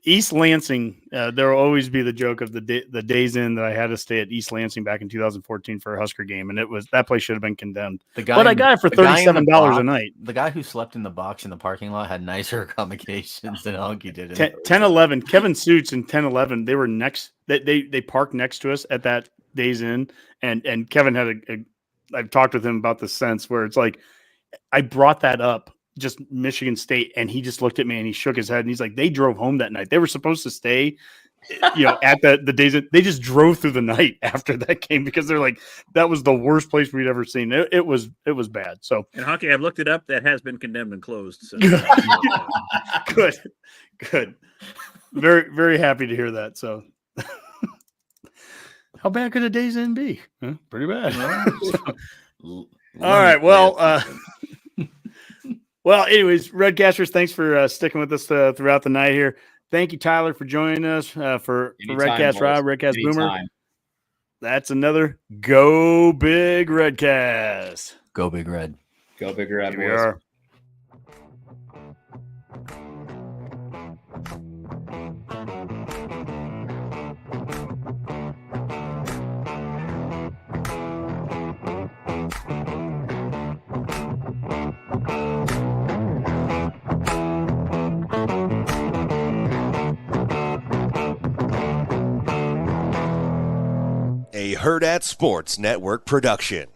East Lansing. There will always be the joke of the days in that I had to stay at East Lansing back in 2014 for a Husker game, and that place should have been condemned. But I got it for $37 a night. The guy who slept in the box in the parking lot had nicer accommodations than Honky did. 10-11, Kevin Suits and 10-11, they were next. They parked next to us at that days in, and Kevin had I've talked with him about this since, where it's like I brought that up, just Michigan State, and he just looked at me and he shook his head and he's like, they drove home that night. They were supposed to stay, you know, at the days in, they just drove through the night after that game because they're like, that was the worst place we'd ever seen. It was bad. So, and Honky, I've looked it up. That has been condemned and closed. So. Good. Very, very happy to hear that. So. How bad could a days in be? Pretty bad. All right. Well, Well, anyways, Redcasters, thanks for sticking with us throughout the night here. Thank you, Tyler, for joining us for Redcast Rob, Redcast Boomer. That's another Go Big Redcast. Go Big Red. Go Big Red, Here we boys. are. A Herd at Sports Network production.